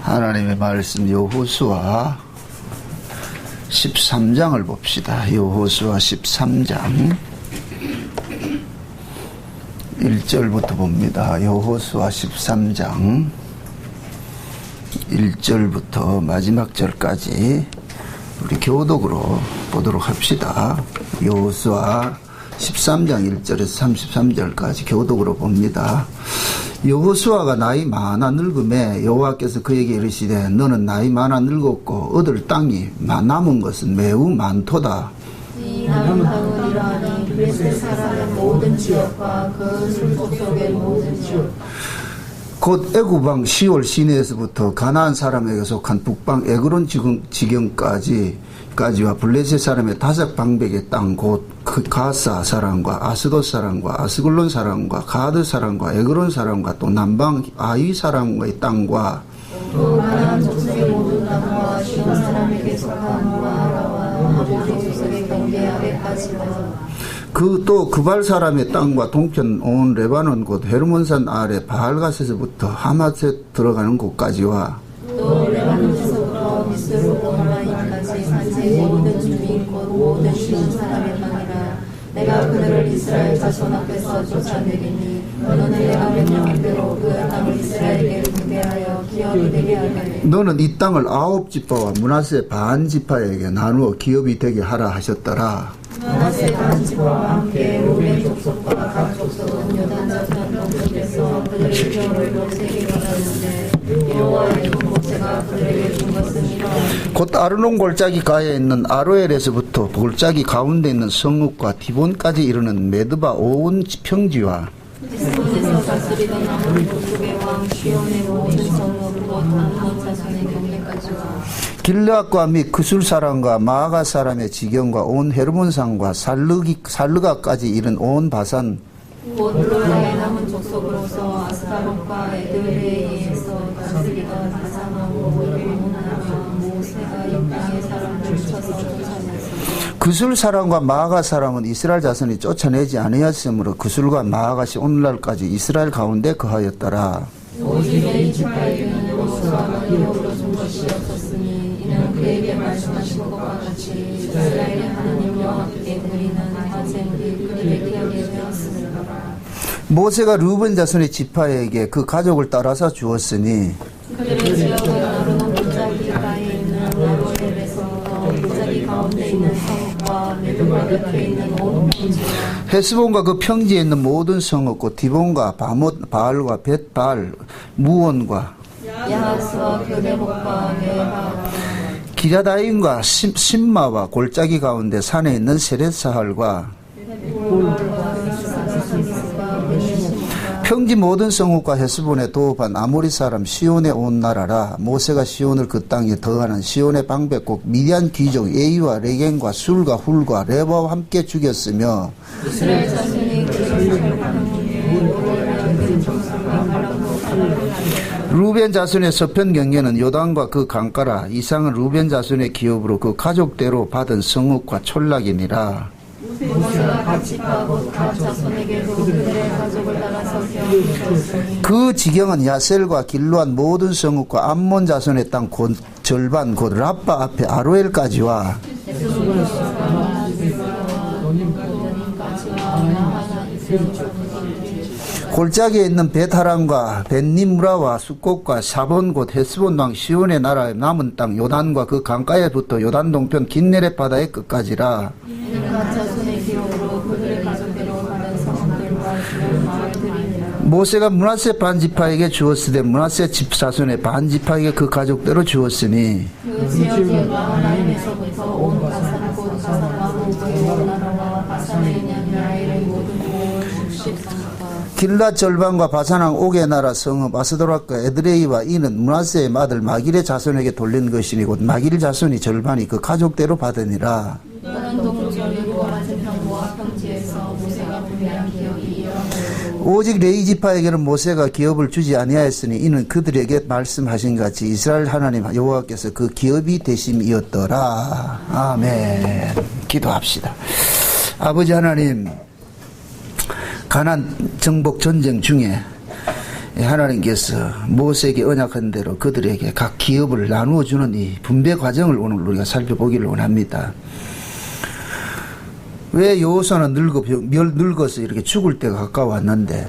하나님의 말씀 여호수아 13장을 봅시다. 여호수아 13장 1절부터 봅니다. 여호수아 13장 1절부터 마지막 절까지 우리 교독으로 보도록 합시다. 여호수아 13장 1절에서 33절까지 교독으로 봅니다. 여호수아가 나이 많아 늙음에 여호와께서 그에게 이르시되 너는 나이 많아 늙었고 얻을 땅이 남은 것은 매우 많도다. 이 남은 땅은 이러하니 블레셋 사람의 모든 지역과 그 술속 속의 모든 지역 곧 애굽왕 시올 시내에서부터 가나안 사람에게 속한 북방 에그론 지경까지와 블레셋 사람의 다섯 방백의 땅 곧 가사 사람과 아스돗 사람과 아스글론 사람과 가드 사람과 에그론 사람과 또 남방 아위 사람의 땅과 또 가나안 족속의 모든 땅과 시온 사람에게 속한 무아라와 모든 족속의 경계 아래까지와 그 또 그발 사람의 땅과 동편 온 레바논 곧 헤르몬산 아래 바알가스에서부터 하맛에 들어가는 곳까지와 또 레바논에서부터 미스로 호르마임까지 산지의 모든 주민 곧 모든 시온 사람의 땅이라. 내가 그들을 이스라엘 자손 앞에서 쫓아내리니 너는 내가 명령한 대로 그 땅을 이스라엘에게 분배하여 기업이 되게 하리니 너는 이 땅을 9지파와 므낫세 반 지파에게 나누어 기업이 되게 하라 하셨더라. 므낫세 반 지파와 함께 루벤 족속과 각 족속은 요단저편 동쪽에서 그들의 기업을 모세에게 받았는데 여호와의 종 모세가 그들에게 준 것은 이러하니 곧 아르논 골짜기 가에 있는 아로엘에서부터 골짜기 가운데 있는 성읍과 디본까지 이르는 메드바 온 평지와 헤스본에서 다스리던 아몬 족속의 왕 시온의 모든 성읍 곧 암몬 자손의 경계까지와 길르앗과 및 그술 사람과 마아가 사람의 지경과 온 헤르몬산과 살르가까지 이른 온 바산 곧 로라의 남은 족속으로서 아스다롯과 에드레이에서 다스리던 바산왕 오글문나와 모세가 이 땅의 사람들을 쳐서 쫓아냈으며 그술 사람과 마아가 사람은 이스라엘 자손이 쫓아내지 아니하였으므로 그술과 마아가시 오늘날까지 이스라엘 가운데 거하였더라. 오직 이 지파에게는 여호수아가 기업으로 준 것이 없었으니 이는 그에게 말씀하신 것과 같이 이스라엘의 하나님 여호와께 드리는 화제물이 그들의 기업이 되었습니다. 모세가 르우벤 자손의 지파에게 그 가족을 따라서 주었으니 그들의 지역은 아르논 골짜기 가에 있는 아로엘에서부터 골짜기 가운데 있는 성읍과 메드바 곁에 있는 온 평지와 헤스본과 그 평지에 있는 모든 성읍 곧 디본과 바못 바알과 벳바알 무온과 야하스와 교대복과 메바라 기라다임과 심마와 골짜기 가운데 산에 있는 세렛사할과 평지 모든 성읍과 헤스본의 도반 아모리 사람 시온에 온 나라라. 모세가 시온을 그 땅에 더하는 시온의 방백 곧 미디안 귀족 에이와 레겐과 술과 훌과 레바와 함께 죽였으며 이스라엘 자손이 루벤 자손의 서편 경계는 요단과 그 강가라. 이상은 루벤 자손의 기업으로 그 가족대로 받은 성읍과 촌락이니라. 모세가 각 지파 곧 각 자손에게도 그들의 가족을 따라서 기업을 줬으니 그 지경은 야셀과 길루앗 모든 성읍과 암몬 자손의 땅 곧 절반 곧 라빠 앞에 아로엘까지와 골짜기에 있는 벳하람과 벳니므라와 숫꽃과 샤본 곧 헤스본 왕 시온의 나라의 남은 땅 요단과 그 강가에부터 요단 동편 긴네렛 바다의 끝까지라. 각 자손의 기업으로 그들의 가족대로 받은 성읍들과 주변 마을들이니라. 모세가 므낫세 반지파에게 주었으되 므낫세 집 자손의 반지파에게 그 가족대로 주었으니 그 지역은 마하나임에서부터 온 바산 곧 바산과 호그의 온 나라와 바산에 있는 야일의 모든 온 60성읍과 길라 절반과 바산왕 옥의 나라 성읍 아스도락과 에드레이와 이는 므낫세의 아들 마길의 자손에게 돌린 것이니 곧 마길 자손이 절반이 그 가족대로 받으니라. 또한 동쪽 여리고와 맞은편 모압 평지에서 모세가 분배한 기업이 이러하고 오직 레위 지파에게는 모세가 기업을 주지 아니하였으니 이는 그들에게 말씀하신 같이 이스라엘 하나님 여호와께서 그 기업이 되심이었더라. 아멘. 기도합시다. 아버지 하나님, 가나안 정복 전쟁 중에 하나님께서 모세에게 언약한 대로 그들에게 각 기업을 나누어 주는 이 분배 과정을 오늘 우리가 살펴보기를 원합니다. 왜 여호수아는 늙어서 이렇게 죽을 때가 가까웠는데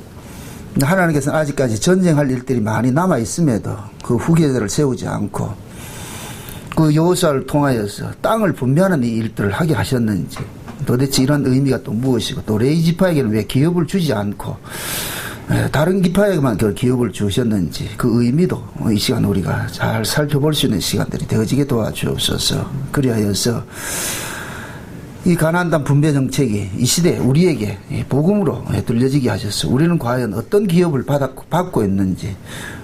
하나님께서는 아직까지 전쟁할 일들이 많이 남아 있음에도 그 후계자를 세우지 않고 그 여호수아를 통하여서 땅을 분배하는 이 일들을 하게 하셨는지, 도대체 이런 의미가 또 무엇이고, 또 레위 지파에게는 왜 기업을 주지 않고 다른 지파에게만 기업을 주셨는지, 그 의미도 이 시간 우리가 잘 살펴볼 수 있는 시간들이 되어지게 도와주옵소서. 그리하여서 이 가나안 땅 분배 정책이 이 시대에 우리에게 복음으로 들려지게 하셔서 우리는 과연 어떤 기업을 받고 있는지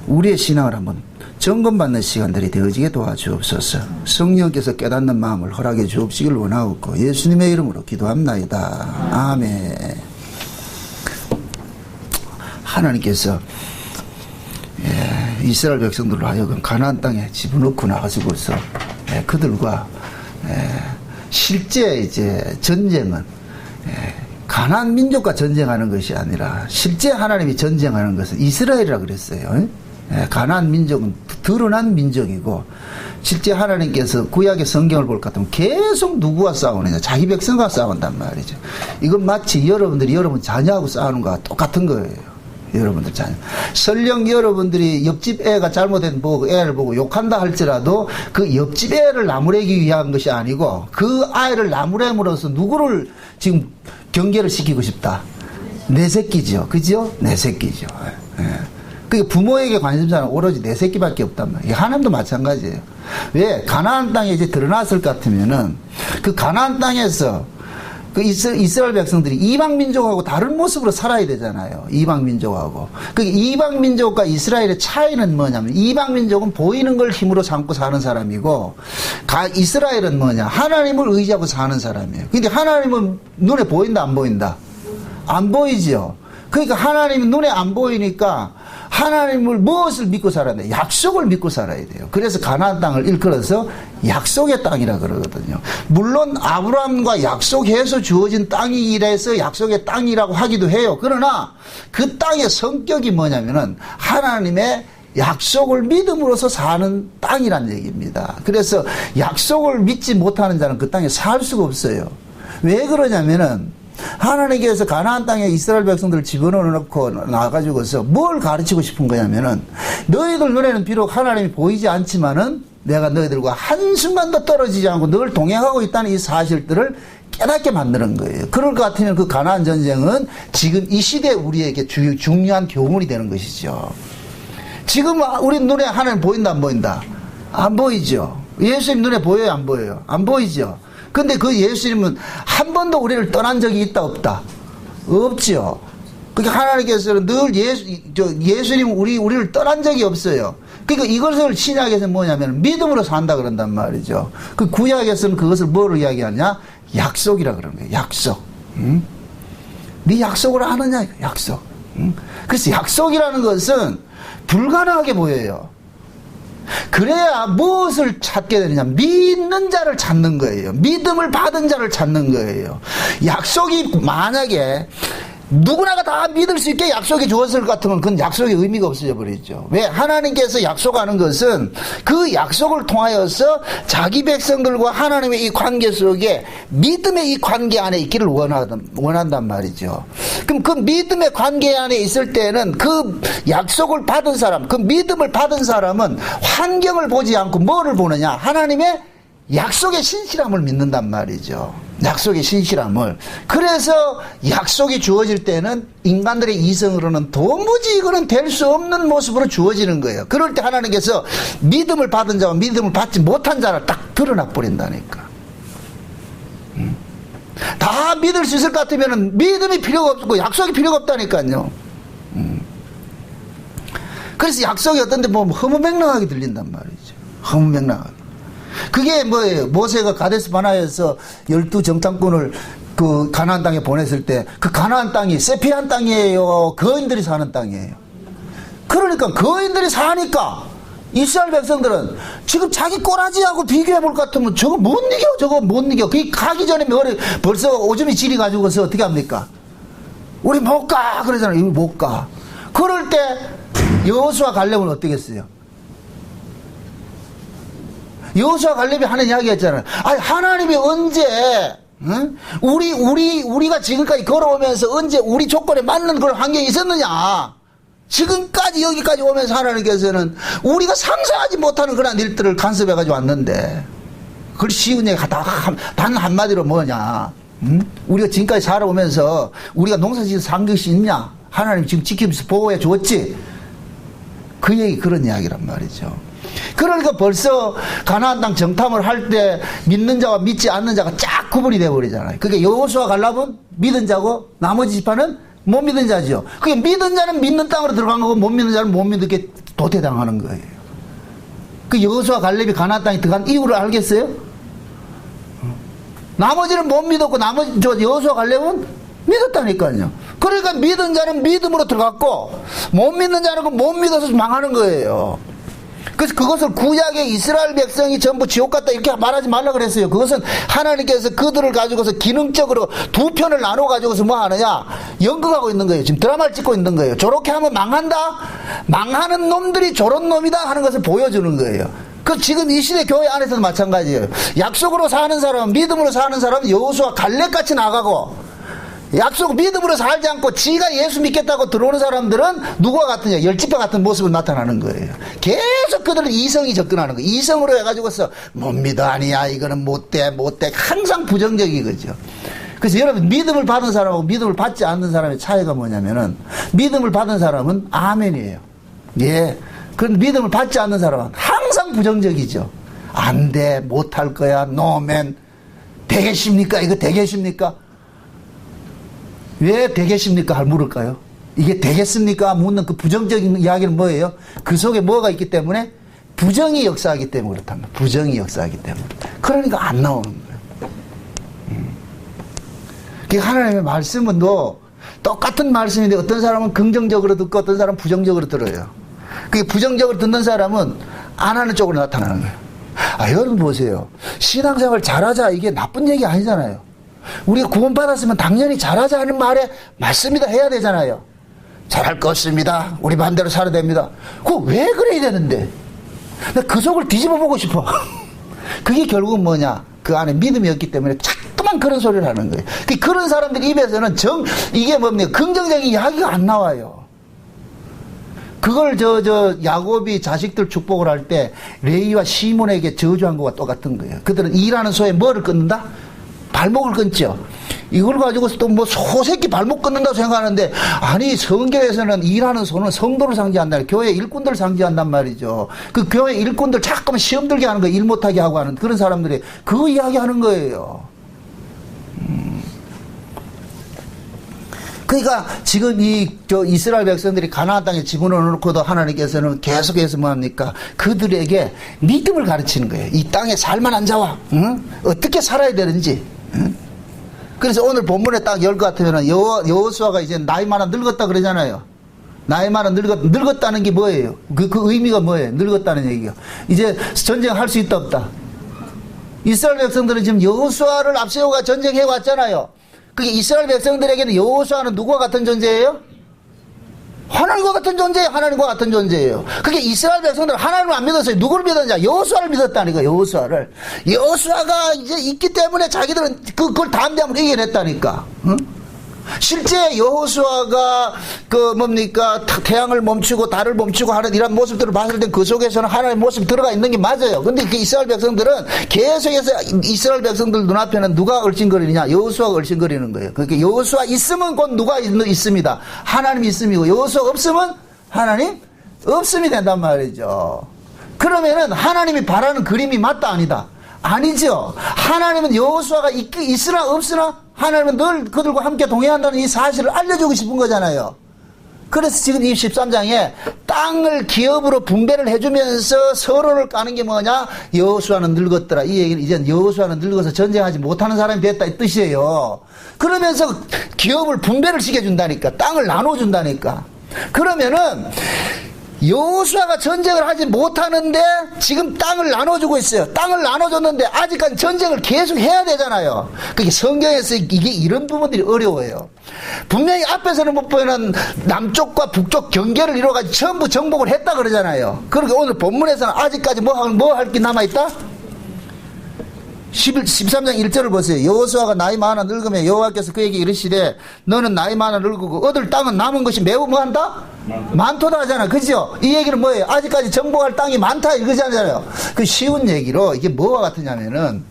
우리의 신앙을 한번 점검받는 시간들이 되어지게 도와주옵소서. 성령께서 깨닫는 마음을 허락해 주옵시길 원하옵고 예수님의 이름으로 기도합나이다. 아멘. 하나님께서 이스라엘 백성들로 하여금 가나안 땅에 집어넣고 나가시고서 그들과 실제 이제 전쟁은 가나안 민족과 전쟁하는 것이 아니라 실제 하나님이 전쟁하는 것은 이스라엘이라 그랬어요. 가나안 민족은 드러난 민족이고, 실제 하나님께서 구약의 성경을 볼 것 같으면 계속 누구와 싸우느냐? 자기 백성과 싸운단 말이죠. 이건 마치 여러분들이 여러분 자녀하고 싸우는 거와 똑같은 거예요. 여러분들 자녀. 설령 여러분들이 옆집 애가 잘못된 애를 보고 욕한다 할지라도 그 옆집 애를 나무래기 위한 것이 아니고 그 아이를 나무래므로써 누구를 지금 경계를 시키고 싶다? 내 새끼죠. 그죠? 내 새끼죠. 그 부모에게 관심사는 오로지 내 새끼밖에 없단 말이에요. 하나님도 마찬가지예요. 왜? 가나안 땅에 이제 드러났을 것 같으면은 그 가나안 땅에서 그 이스라엘 백성들이 이방 민족하고 다른 모습으로 살아야 되잖아요. 이방 민족하고. 그 이방 민족과 이스라엘의 차이는 뭐냐면, 이방 민족은 보이는 걸 힘으로 삼고 사는 사람이고, 이스라엘은 뭐냐? 하나님을 의지하고 사는 사람이에요. 근데 하나님은 눈에 보인다, 안 보인다? 안 보이죠. 그러니까 하나님은 눈에 안 보이니까 하나님을 무엇을 믿고 살아야 돼요? 약속을 믿고 살아야 돼요. 그래서 가나안 땅을 일컬어서 약속의 땅이라 그러거든요. 물론 아브라함과 약속해서 주어진 땅이라서 약속의 땅이라고 하기도 해요. 그러나 그 땅의 성격이 뭐냐면은 하나님의 약속을 믿음으로써 사는 땅이란 얘기입니다. 그래서 약속을 믿지 못하는 자는 그 땅에 살 수가 없어요. 왜 그러냐면은 하나님께서 가나안 땅에 이스라엘 백성들을 집어넣어 놓고 나가지고서 뭘 가르치고 싶은 거냐면은, 너희들 눈에는 비록 하나님이 보이지 않지만은 내가 너희들과 한순간도 떨어지지 않고 늘 동행하고 있다는 이 사실들을 깨닫게 만드는 거예요. 그럴 것 같으면 그 가나안 전쟁은 지금 이 시대에 우리에게 중요한 교훈이 되는 것이죠. 지금 우리 눈에 하나님 보인다, 안 보인다? 안 보이죠. 예수님 눈에 보여요, 안 보여요? 안 보이죠. 근데 그 예수님은 한 번도 우리를 떠난 적이 있다, 없다? 없죠. 그러니까 하나님께서는 늘 예수님은 우리를 떠난 적이 없어요. 그러니까 이것을 신약에서는 뭐냐면 믿음으로 산다 그런단 말이죠. 그 구약에서는 그것을 뭐로 이야기하냐? 약속이라 그러는 거예요. 약속. 응? 네 약속을 하느냐? 약속. 응? 그래서 약속이라는 것은 불가능하게 보여요. 그래야 무엇을 찾게 되느냐? 믿는 자를 찾는 거예요. 믿음을 받은 자를 찾는 거예요. 약속이 만약에 누구나가 다 믿을 수 있게 약속이 주었을 것 같으면 그건 약속의 의미가 없어져 버리죠. 왜? 하나님께서 약속하는 것은 그 약속을 통하여서 자기 백성들과 하나님의 이 관계 속에 믿음의 이 관계 안에 있기를 원한단 말이죠. 그럼 그 믿음의 관계 안에 있을 때는 그 약속을 받은 사람, 그 믿음을 받은 사람은 환경을 보지 않고 뭐를 보느냐? 하나님의 약속의 신실함을 믿는단 말이죠. 약속의 신실함을. 그래서 약속이 주어질 때는 인간들의 이성으로는 도무지 이거는 될 수 없는 모습으로 주어지는 거예요. 그럴 때 하나님께서 믿음을 받은 자와 믿음을 받지 못한 자를 딱 드러나 버린다니까. 다 믿을 수 있을 것 같으면 믿음이 필요가 없고 약속이 필요가 없다니까요. 그래서 약속이 어떤 데 보면 허무맹랑하게 들린단 말이죠. 허무맹랑하게. 그게 뭐예요? 모세가 가데스 바나에서 12 정탐꾼을 그 가나안 땅에 보냈을 때 그 가나안 땅이 세피한 땅이에요? 거인들이 사는 땅이에요? 그러니까 거인들이 사니까 이스라엘 백성들은 지금 자기 꼬라지하고 비교해 볼 것 같으면 저거 못 이겨, 저거 못 이겨. 그 가기 전에 벌써 오줌이 지리 가지고서 어떻게 합니까? 우리 못 가! 그러잖아요. 못 가. 그럴 때 여호수아 갈렙은 어떻게 했어요? 여호수아 갈렙이 하는 이야기 했잖아요. 아니, 하나님이 언제, 응? 우리가 지금까지 걸어오면서 언제 우리 조건에 맞는 그런 환경이 있었느냐? 지금까지 여기까지 오면서 하나님께서는 우리가 상상하지 못하는 그런 일들을 간섭해가지고 왔는데, 그걸 쉬운 얘기 단 한마디로 뭐냐? 응? 우리가 지금까지 살아오면서 우리가 농사짓는 산 것이 있냐? 하나님 지금 지키면서 보호해 줬지? 그 얘기, 그런 이야기란 말이죠. 그러니까 벌써 가나안 땅 정탐을 할 때 믿는 자와 믿지 않는 자가 쫙 구분이 되어버리잖아요. 그게 여호수아 갈렙은 믿은 자고 나머지 지파는 못 믿은 자죠. 그게 믿은 자는 믿는 땅으로 들어간 거고 못 믿는 자는 못 믿게 도태당하는 거예요. 그 여호수아 갈렙이 가나안 땅에 들어간 이유를 알겠어요? 나머지는 못 믿었고 나머지 여호수아 갈렙은 믿었다니까요. 그러니까 믿은 자는 믿음으로 들어갔고 못 믿는 자는 못 믿어서 망하는 거예요. 그래서 그것을 구약의 이스라엘 백성이 전부 지옥 갔다 이렇게 말하지 말라 그랬어요. 그것은 하나님께서 그들을 가지고서 기능적으로 두 편을 나눠 가지고서 뭐 하느냐, 연극하고 있는 거예요. 지금 드라마를 찍고 있는 거예요. 저렇게 하면 망한다, 망하는 놈들이 저런 놈이다 하는 것을 보여주는 거예요. 그 지금 이 시대 교회 안에서도 마찬가지예요. 약속으로 사는 사람, 믿음으로 사는 사람은 여호수아 갈렙같이 나가고, 약속 믿음으로 살지 않고 지가 예수 믿겠다고 들어오는 사람들은 누구와 같으냐, 열지파 같은 모습을 나타나는 거예요. 계속 그들은 이성이 접근하는 거예요. 이성으로 해가지고서 못 믿어, 아니야, 이거는 못돼, 항상 부정적이거죠. 그래서 여러분, 믿음을 받은 사람하고 믿음을 받지 않는 사람의 차이가 뭐냐면은, 믿음을 받은 사람은 아멘이에요. 예. 그런 믿음을 받지 않는 사람은 항상 부정적이죠. 안 돼, 못할 거야, 노맨. 되겠습니까? 이거 되겠습니까? 왜 되겠습니까? 할 물을까요? 이게 되겠습니까? 묻는 그 부정적인 이야기는 뭐예요? 그 속에 뭐가 있기 때문에? 부정이 역사하기 때문에 그렇답니다. 부정이 역사하기 때문에. 그러니까 안 나오는 거예요. 그러니까 하나님의 말씀은 똑같은 말씀인데 어떤 사람은 긍정적으로 듣고 어떤 사람은 부정적으로 들어요. 그게 부정적으로 듣는 사람은 안 하는 쪽으로 나타나는 거예요. 아, 여러분 보세요. 신앙생활 잘하자, 이게 나쁜 얘기 아니잖아요. 우리가 구원받았으면 당연히 잘하자 하는 말에 맞습니다 해야 되잖아요. 잘할 것입니다. 우리 반대로 살아야 됩니다. 그거 왜 그래야 되는데? 나 그 속을 뒤집어 보고 싶어. 그게 결국은 뭐냐? 그 안에 믿음이 없기 때문에 자꾸만 그런 소리를 하는 거예요. 그런 사람들 입에서는 이게 뭡니까? 긍정적인 이야기가 안 나와요. 그걸 야곱이 자식들 축복을 할 때 레위와 시몬에게 저주한 것과 똑같은 거예요. 그들은 일하는 소에 뭐를 끊는다? 발목을 끊죠. 이걸 가지고서 또 뭐 소새끼 발목 끊는다고 생각하는데, 아니, 성경에서는 일하는 소는 성도를 상징한다. 교회 일꾼들을 상징한단 말이죠. 그 교회 일꾼들 자꾸만 시험 들게 하는 거예요. 일 못하게 하고 하는 그런 사람들이 그거 이야기 하는 거예요. 그러니까 지금 이스라엘 백성들이 가나안 땅에 집어넣어 놓고도 하나님께서는 계속해서 뭐합니까? 그들에게 믿음을 가르치는 거예요. 이 땅에 살만한 자와, 응? 어떻게 살아야 되는지. 응? 그래서 오늘 본문에 딱 열 것 같으면 여호수아가 이제 나이 많아 늙었다 그러잖아요. 나이 많아 늙었다는 게 뭐예요? 그 의미가 뭐예요? 늙었다는 얘기가. 이제 전쟁할 수 있다 없다. 이스라엘 백성들은 지금 여호수아를 앞세워가 전쟁해 왔잖아요. 그게 이스라엘 백성들에게는 여호수아는 누구와 같은 존재예요? 하나님과 같은 존재예요. 하나님과 같은 존재예요. 그게 이스라엘 백성들은 하나님을 안 믿었어요. 누구를 믿었냐? 여호수아를 믿었다니까. 여호수아를. 여호수아가 이제 있기 때문에 자기들은 그걸 담대함으로 이겨냈다니까. 응? 실제 여호수아가 태양을 멈추고 달을 멈추고 하는 이런 모습들을 봤을 때 그 속에서는 하나님의 모습이 들어가 있는 게 맞아요. 근데 그 이스라엘 백성들은 계속해서 이스라엘 백성들 눈앞에는 누가 얼씬거리느냐? 여호수아가 얼씬거리는 거예요. 그러니까 여호수아 있으면 곧 누가 있습니다. 하나님이 있음이고, 여호수아 없으면 하나님 없음이 된단 말이죠. 그러면은 하나님이 바라는 그림이 맞다 아니다? 아니죠. 하나님은 여호수아가 있으나 없으나 하나님은 늘 그들과 함께 동행한다는 이 사실을 알려주고 싶은 거잖아요. 그래서 지금 이 13장에 땅을 기업으로 분배를 해주면서 서로를 까는 게 뭐냐? 여호수아는 늙었더라. 이 얘기는 이제 여호수아는 늙어서 전쟁하지 못하는 사람이 됐다 이 뜻이에요. 그러면서 기업을 분배를 시켜준다니까. 땅을 나눠준다니까. 그러면은 여호수아가 전쟁을 하지 못하는데 지금 땅을 나눠주고 있어요. 땅을 나눠줬는데 아직까지 전쟁을 계속 해야 되잖아요. 그게 성경에서 이게 이런 부분들이 어려워요. 분명히 앞에서는 못 보이는 남쪽과 북쪽 경계를 이루어가지고 전부 정복을 했다 그러잖아요. 그러니까 오늘 본문에서는 아직까지 뭐 할 게 남아있다? 13장 1절을 보세요. 여호수아가 나이 많아 늙으면 여호와께서 그에게 이르시되 너는 나이 많아 늙고 얻을 땅은 남은 것이 매우 뭐한다? 많도다 하잖아. 그죠? 이 얘기는 뭐예요? 아직까지 정복할 땅이 많다 이거잖아요. 그 쉬운 얘기로 이게 뭐와 같으냐면은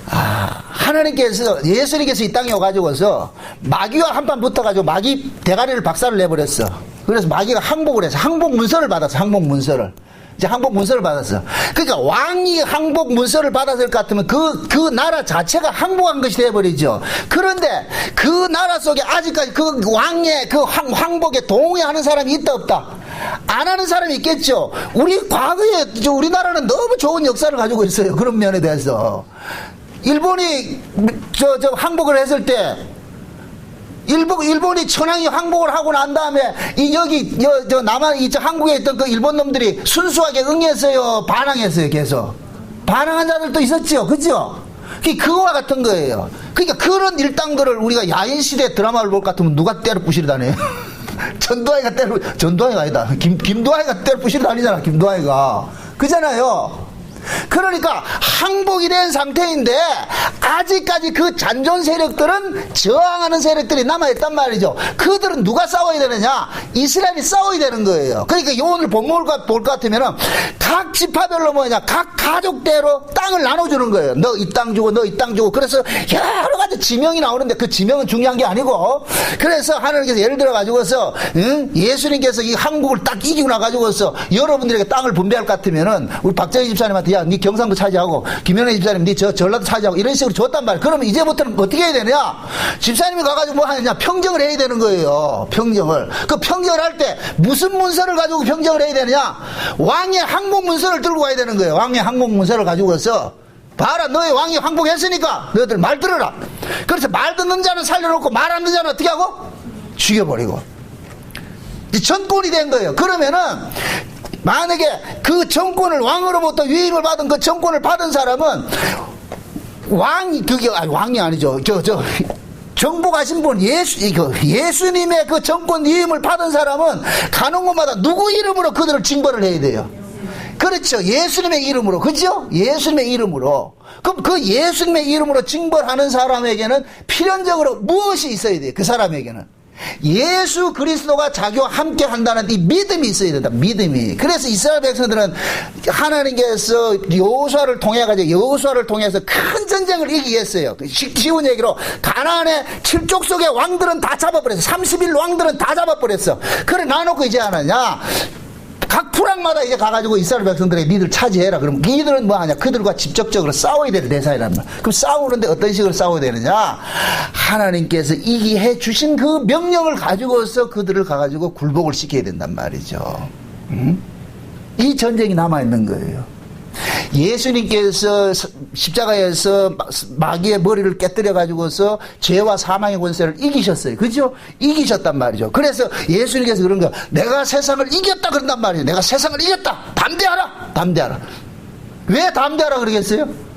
하나님께서 예수님께서 이 땅에 와가지고서 마귀와 한판 붙어가지고 마귀 대가리를 박살을 내버렸어. 그래서 마귀가 항복을 해서 항복 문서를 받았어. 항복 문서를. 이제 항복 문서를 받았어. 그러니까 왕이 항복 문서를 받았을 것 같으면 그 나라 자체가 항복한 것이 되어버리죠. 그런데 그 나라 속에 아직까지 그 왕의 그 항복에 동의하는 사람이 있다 없다? 안 하는 사람이 있겠죠. 우리 과거에 우리나라는 너무 좋은 역사를 가지고 있어요. 그런 면에 대해서. 일본이 항복을 했을 때 일본이 천황이 항복을 하고 난 다음에 남한 한국에 있던 그 일본 놈들이 순수하게 응했어요, 반항했어요. 계속 반항한 자들도 있었죠. 그죠? 그거와 같은 거예요. 그러니까 그런 일당들을 우리가 야인시대 드라마를 볼 것 같으면 누가 때려 부시러 다녀요? 전두환이가 아니다. 김두환이가 때려 부시러 다니잖아. 김두환이가. 그잖아요. 그러니까 항복이 된 상태인데 아직까지 그 잔존 세력들은 저항하는 세력들이 남아있단 말이죠. 그들은 누가 싸워야 되느냐? 이스라엘이 싸워야 되는 거예요. 그러니까 오늘 본문을 볼 것 같으면 각 지파별로 뭐냐? 각 가족대로 땅을 나눠주는 거예요. 너 이 땅 주고 너 이 땅 주고. 그래서 여러 가지 지명이 나오는데 그 지명은 중요한 게 아니고, 그래서 하나님께서 예를 들어 가지고서 예수님께서 이 한국을 딱 이기고 나가지고서 여러분들에게 땅을 분배할 것 같으면은 우리 박정희 집사님한테 야, 네 경상도 차지하고 김현애 집사님 네 전라도 차지하고 이런 식으로 줬단 말이에요. 그러면 이제부터는 어떻게 해야 되냐? 집사님이 가가지고 뭐 하느냐? 평정을 해야 되는 거예요. 평정을. 그 평정을 할 때 무슨 문서를 가지고 평정을 해야 되느냐? 왕의 항복 문서를 들고 가야 되는 거예요. 왕의 항복 문서를 가지고서 봐라, 너의 왕이 항복했으니까 너희들 말 들어라. 그래서 말 듣는 자는 살려놓고 말 안 듣는 자는 어떻게 하고? 죽여버리고. 전권이 된 거예요. 그러면은 만약에 그 정권을 왕으로부터 위임을 받은 그 정권을 받은 사람은 왕이 아니죠. 정복하신 분 예수님의 그 정권 위임을 받은 사람은 가는 곳마다 누구 이름으로 그들을 징벌을 해야 돼요. 그렇죠. 예수님의 이름으로. 그죠? 예수님의 이름으로. 그럼 그 예수님의 이름으로 징벌하는 사람에게는 필연적으로 무엇이 있어야 돼요? 그 사람에게는 예수 그리스도가 자기와 함께 한다는 이 믿음이 있어야 된다. 믿음이. 그래서 이스라엘 백성들은 하나님께서 여호수아를 통해서 큰 전쟁을 이기게 했어요. 쉬운 얘기로 가나안의 7족속의 왕들은 다 잡아버렸어. 30일 왕들은 다 잡아버렸어. 그래 놔놓고 이제 하느냐? 각 부락마다 이제 가가지고 이스라엘 백성들에게 니들 차지해라. 그럼 니들은 뭐 하냐? 그들과 직접적으로 싸워야 될 대상이란 말이야. 그럼 싸우는데 어떤 식으로 싸워야 되느냐? 하나님께서 이기해 주신 그 명령을 가지고서 그들을 가가지고 굴복을 시켜야 된단 말이죠. 이 전쟁이 남아있는 거예요. 예수님께서 십자가에서 마귀의 머리를 깨뜨려 가지고서 죄와 사망의 권세를 이기셨어요. 그죠? 이기셨단 말이죠. 그래서 예수님께서 그런 거, 내가 세상을 이겼다 그런단 말이에요. 내가 세상을 이겼다. 담대하라. 왜 담대하라 그러겠어요?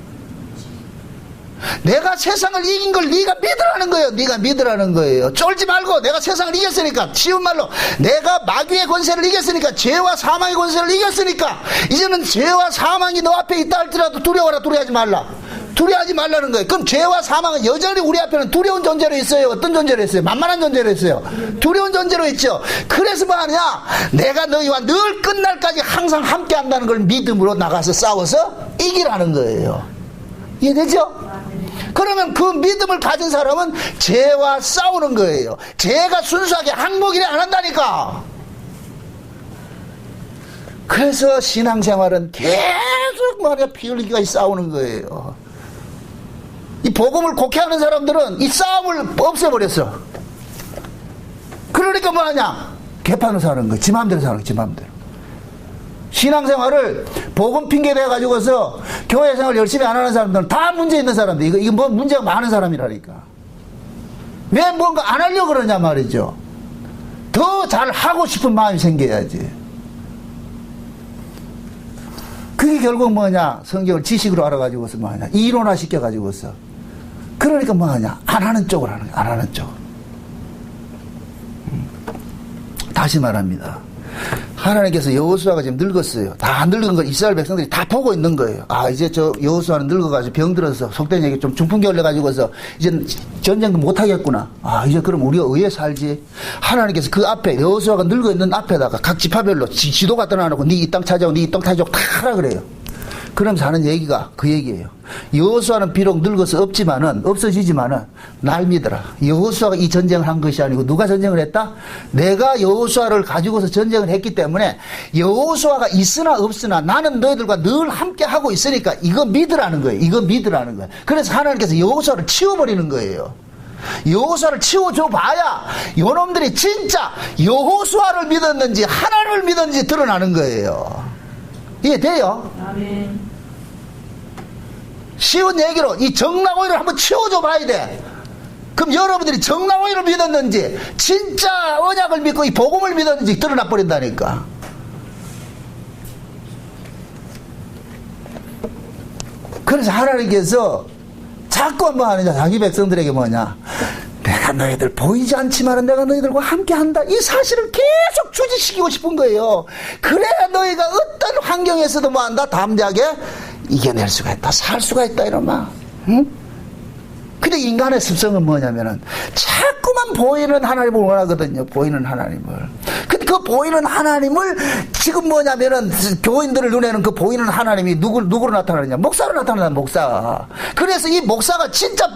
내가 세상을 이긴 걸 네가 믿으라는 거예요. 네가 믿으라는 거예요. 쫄지 말고 내가 세상을 이겼으니까, 쉬운 말로 내가 마귀의 권세를 이겼으니까, 죄와 사망의 권세를 이겼으니까 이제는 죄와 사망이 너 앞에 있다 할지라도 두려워라. 두려워하지 말라. 두려워하지 말라는 거예요. 그럼 죄와 사망은 여전히 우리 앞에는 두려운 존재로 있어요. 어떤 존재로 있어요? 만만한 존재로 있어요. 두려운 존재로 있죠. 그래서 뭐 하느냐? 내가 너희와 늘 끝날까지 항상 함께 한다는 걸 믿음으로 나가서 싸워서 이기라는 거예요. 이해되죠? 그러면 그 믿음을 가진 사람은 죄와 싸우는 거예요. 죄가 순수하게 항복이래 안 한다니까. 그래서 신앙생활은 계속 말이야 피 흘리기까지 싸우는 거예요. 이 복음을 곡해하는 사람들은 이 싸움을 없애버렸어. 그러니까 뭐 하냐? 개판을 사는 거야. 지 마음대로 사는 거야. 지 마음대로. 신앙생활을 복음 핑계 대가지고서 교회생활 열심히 안 하는 사람들은 다 문제 있는 사람들. 이거 뭐 문제가 많은 사람이라니까. 왜 뭔가 안 하려고 그러냐 말이죠. 더 잘하고 싶은 마음이 생겨야지. 그게 결국 뭐냐? 성경을 지식으로 알아가지고서 뭐하냐? 이론화 시켜가지고서. 그러니까 뭐하냐? 안 하는 쪽으로 하는 거야. 안 하는 쪽. 다시 말합니다. 하나님께서 여호수아가 지금 늙었어요. 다 늙은 걸 이스라엘 백성들이 다 보고 있는 거예요. 아, 이제 저 여호수아는 늙어가지고 병들어서 속된 얘기 좀 중풍기 올려가지고서 이제 전쟁도 못하겠구나. 아, 이제 그럼 우리가 의에 살지. 하나님께서 그 앞에 여호수아가 늙어 있는 앞에다가 각 지파별로 지도가 떠나놓고 네 이 땅 차지하고 네 이 땅 차지하고 다 하라 그래요. 그러면서 하는 얘기가 그 얘기예요. 여호수아는 비록 늙어서 없어지지만은 날 믿어라. 여호수아가 이 전쟁을 한 것이 아니고 누가 전쟁을 했다? 내가 여호수아를 가지고서 전쟁을 했기 때문에 여호수아가 있으나 없으나 나는 너희들과 늘 함께 하고 있으니까 이거 믿으라는 거예요. 이거 믿으라는 거예요. 그래서 하나님께서 여호수아를 치워버리는 거예요. 여호수아를 치워줘 봐야 요놈들이 진짜 여호수아를 믿었는지 하나님을 믿었는지 드러나는 거예요. 이해돼요? 아멘. 쉬운 얘기로 이 정랑오이를 한번 치워줘 봐야 돼. 그럼 여러분들이 정랑오이를 믿었는지 진짜 언약을 믿고 이 복음을 믿었는지 드러나 버린다니까. 그래서 하나님께서 자꾸 뭐 하느냐, 자기 백성들에게 뭐냐, 내가 너희들 보이지 않지만 내가 너희들과 함께 한다, 이 사실을 계속 주지시키고 싶은 거예요. 그래야 너희가 어떤 환경에서도 뭐 한다, 담대하게 이겨낼 수가 있다, 살 수가 있다, 이런 말. 응? 근데 인간의 습성은 뭐냐면은 자꾸만 보이는 하나님을 원하거든요. 보이는 하나님을. 근데 그 보이는 하나님을 지금 뭐냐면은 교인들의 눈에는 그 보이는 하나님이 누구로 나타나느냐? 목사로 나타나는 목사. 그래서 이 목사가 진짜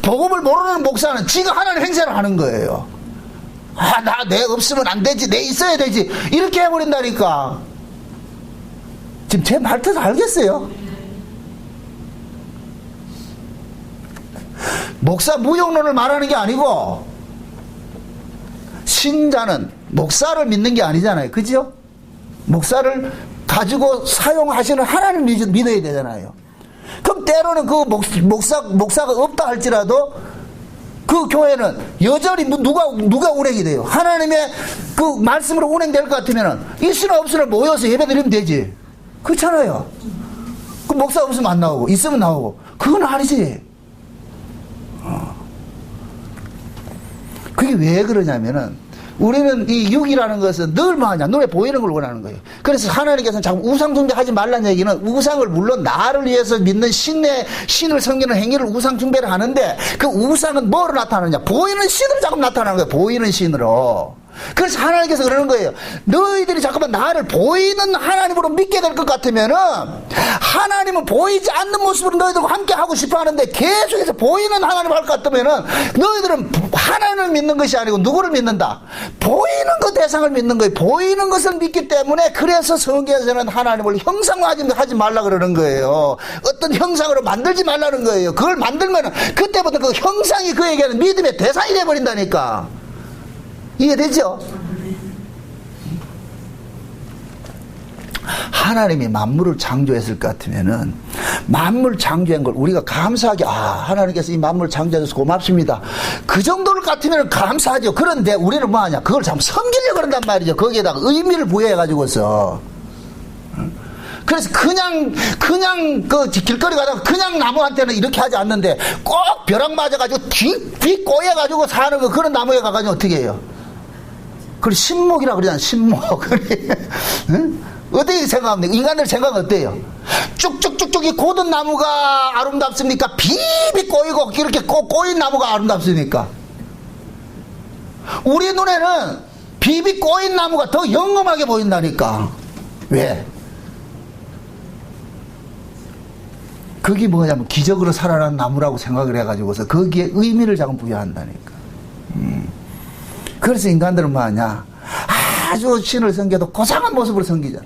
복음을 모르는 목사는 지가 하나님 행세를 하는 거예요. 아, 내 없으면 안 되지, 내 있어야 되지, 이렇게 해버린다니까. 지금 제 말뜻 알겠어요? 목사 무용론을 말하는 게 아니고, 신자는 목사를 믿는 게 아니잖아요. 그죠? 목사를 가지고 사용하시는 하나님을 믿어야 되잖아요. 그럼 때로는 그 목사가 없다 할지라도 그 교회는 여전히 누가 운행이 돼요? 하나님의 그 말씀으로 운행될 것 같으면은 있으나 없으나 모여서 예배 드리면 되지. 그렇잖아요. 그 목사 없으면 안 나오고, 있으면 나오고. 그건 아니지. 그게 왜 그러냐면은, 우리는 이 육이라는 것은 늘 뭐하냐, 눈에 보이는 걸 원하는 거예요. 그래서 하나님께서는 자꾸 우상숭배하지 말라는 얘기는, 우상을 물론 나를 위해서 믿는 신을 섬기는 행위를 우상숭배를 하는데, 그 우상은 뭐로 나타나느냐, 보이는 신으로 자꾸 나타나는 거예요. 보이는 신으로. 그래서 하나님께서 그러는 거예요. 너희들이 잠깐만 나를 보이는 하나님으로 믿게 될 것 같으면은, 하나님은 보이지 않는 모습으로 너희들과 함께 하고 싶어 하는데, 계속해서 보이는 하나님을 할 것 같으면은, 너희들은 하나님을 믿는 것이 아니고 누구를 믿는다? 보이는 그 대상을 믿는 거예요. 보이는 것을 믿기 때문에, 그래서 성경에서는 하나님을 형상화하지 말라 그러는 거예요. 어떤 형상으로 만들지 말라는 거예요. 그걸 만들면은 그때부터 그 형상이 그에게는 믿음의 대상이 돼버린다니까. 이해되죠? 하나님이 만물을 창조했을 것 같으면은, 만물 창조한 걸 우리가 감사하게, 하나님께서 이 만물을 창조해줘서 고맙습니다, 그 정도를 같으면 감사하죠. 그런데 우리는 뭐하냐, 그걸 참 섬기려고 그런단 말이죠. 거기에다가 의미를 부여해가지고서. 그래서 그냥 그 길거리 가다가 그냥 나무한테는 이렇게 하지 않는데, 꼭 벼락 맞아가지고 뒤 꼬여가지고 사는 거, 그런 나무에 가가지고 어떻게 해요? 그걸 신목이라 그러잖아요. 신목. 응? 어떻게 생각합니까? 인간들 생각은 어때요? 쭉쭉쭉쭉 이 고든 나무가 아름답습니까? 비비 꼬이고 이렇게 꼬인 나무가 아름답습니까? 우리 눈에는 비비 꼬인 나무가 더 영험하게 보인다니까. 왜? 그게 뭐냐면 기적으로 살아난 나무라고 생각을 해가지고서 거기에 의미를 자꾸 부여한다니까. 그래서 인간들은 뭐하냐, 아주 신을 섬겨도 고상한 모습으로 섬기잖아.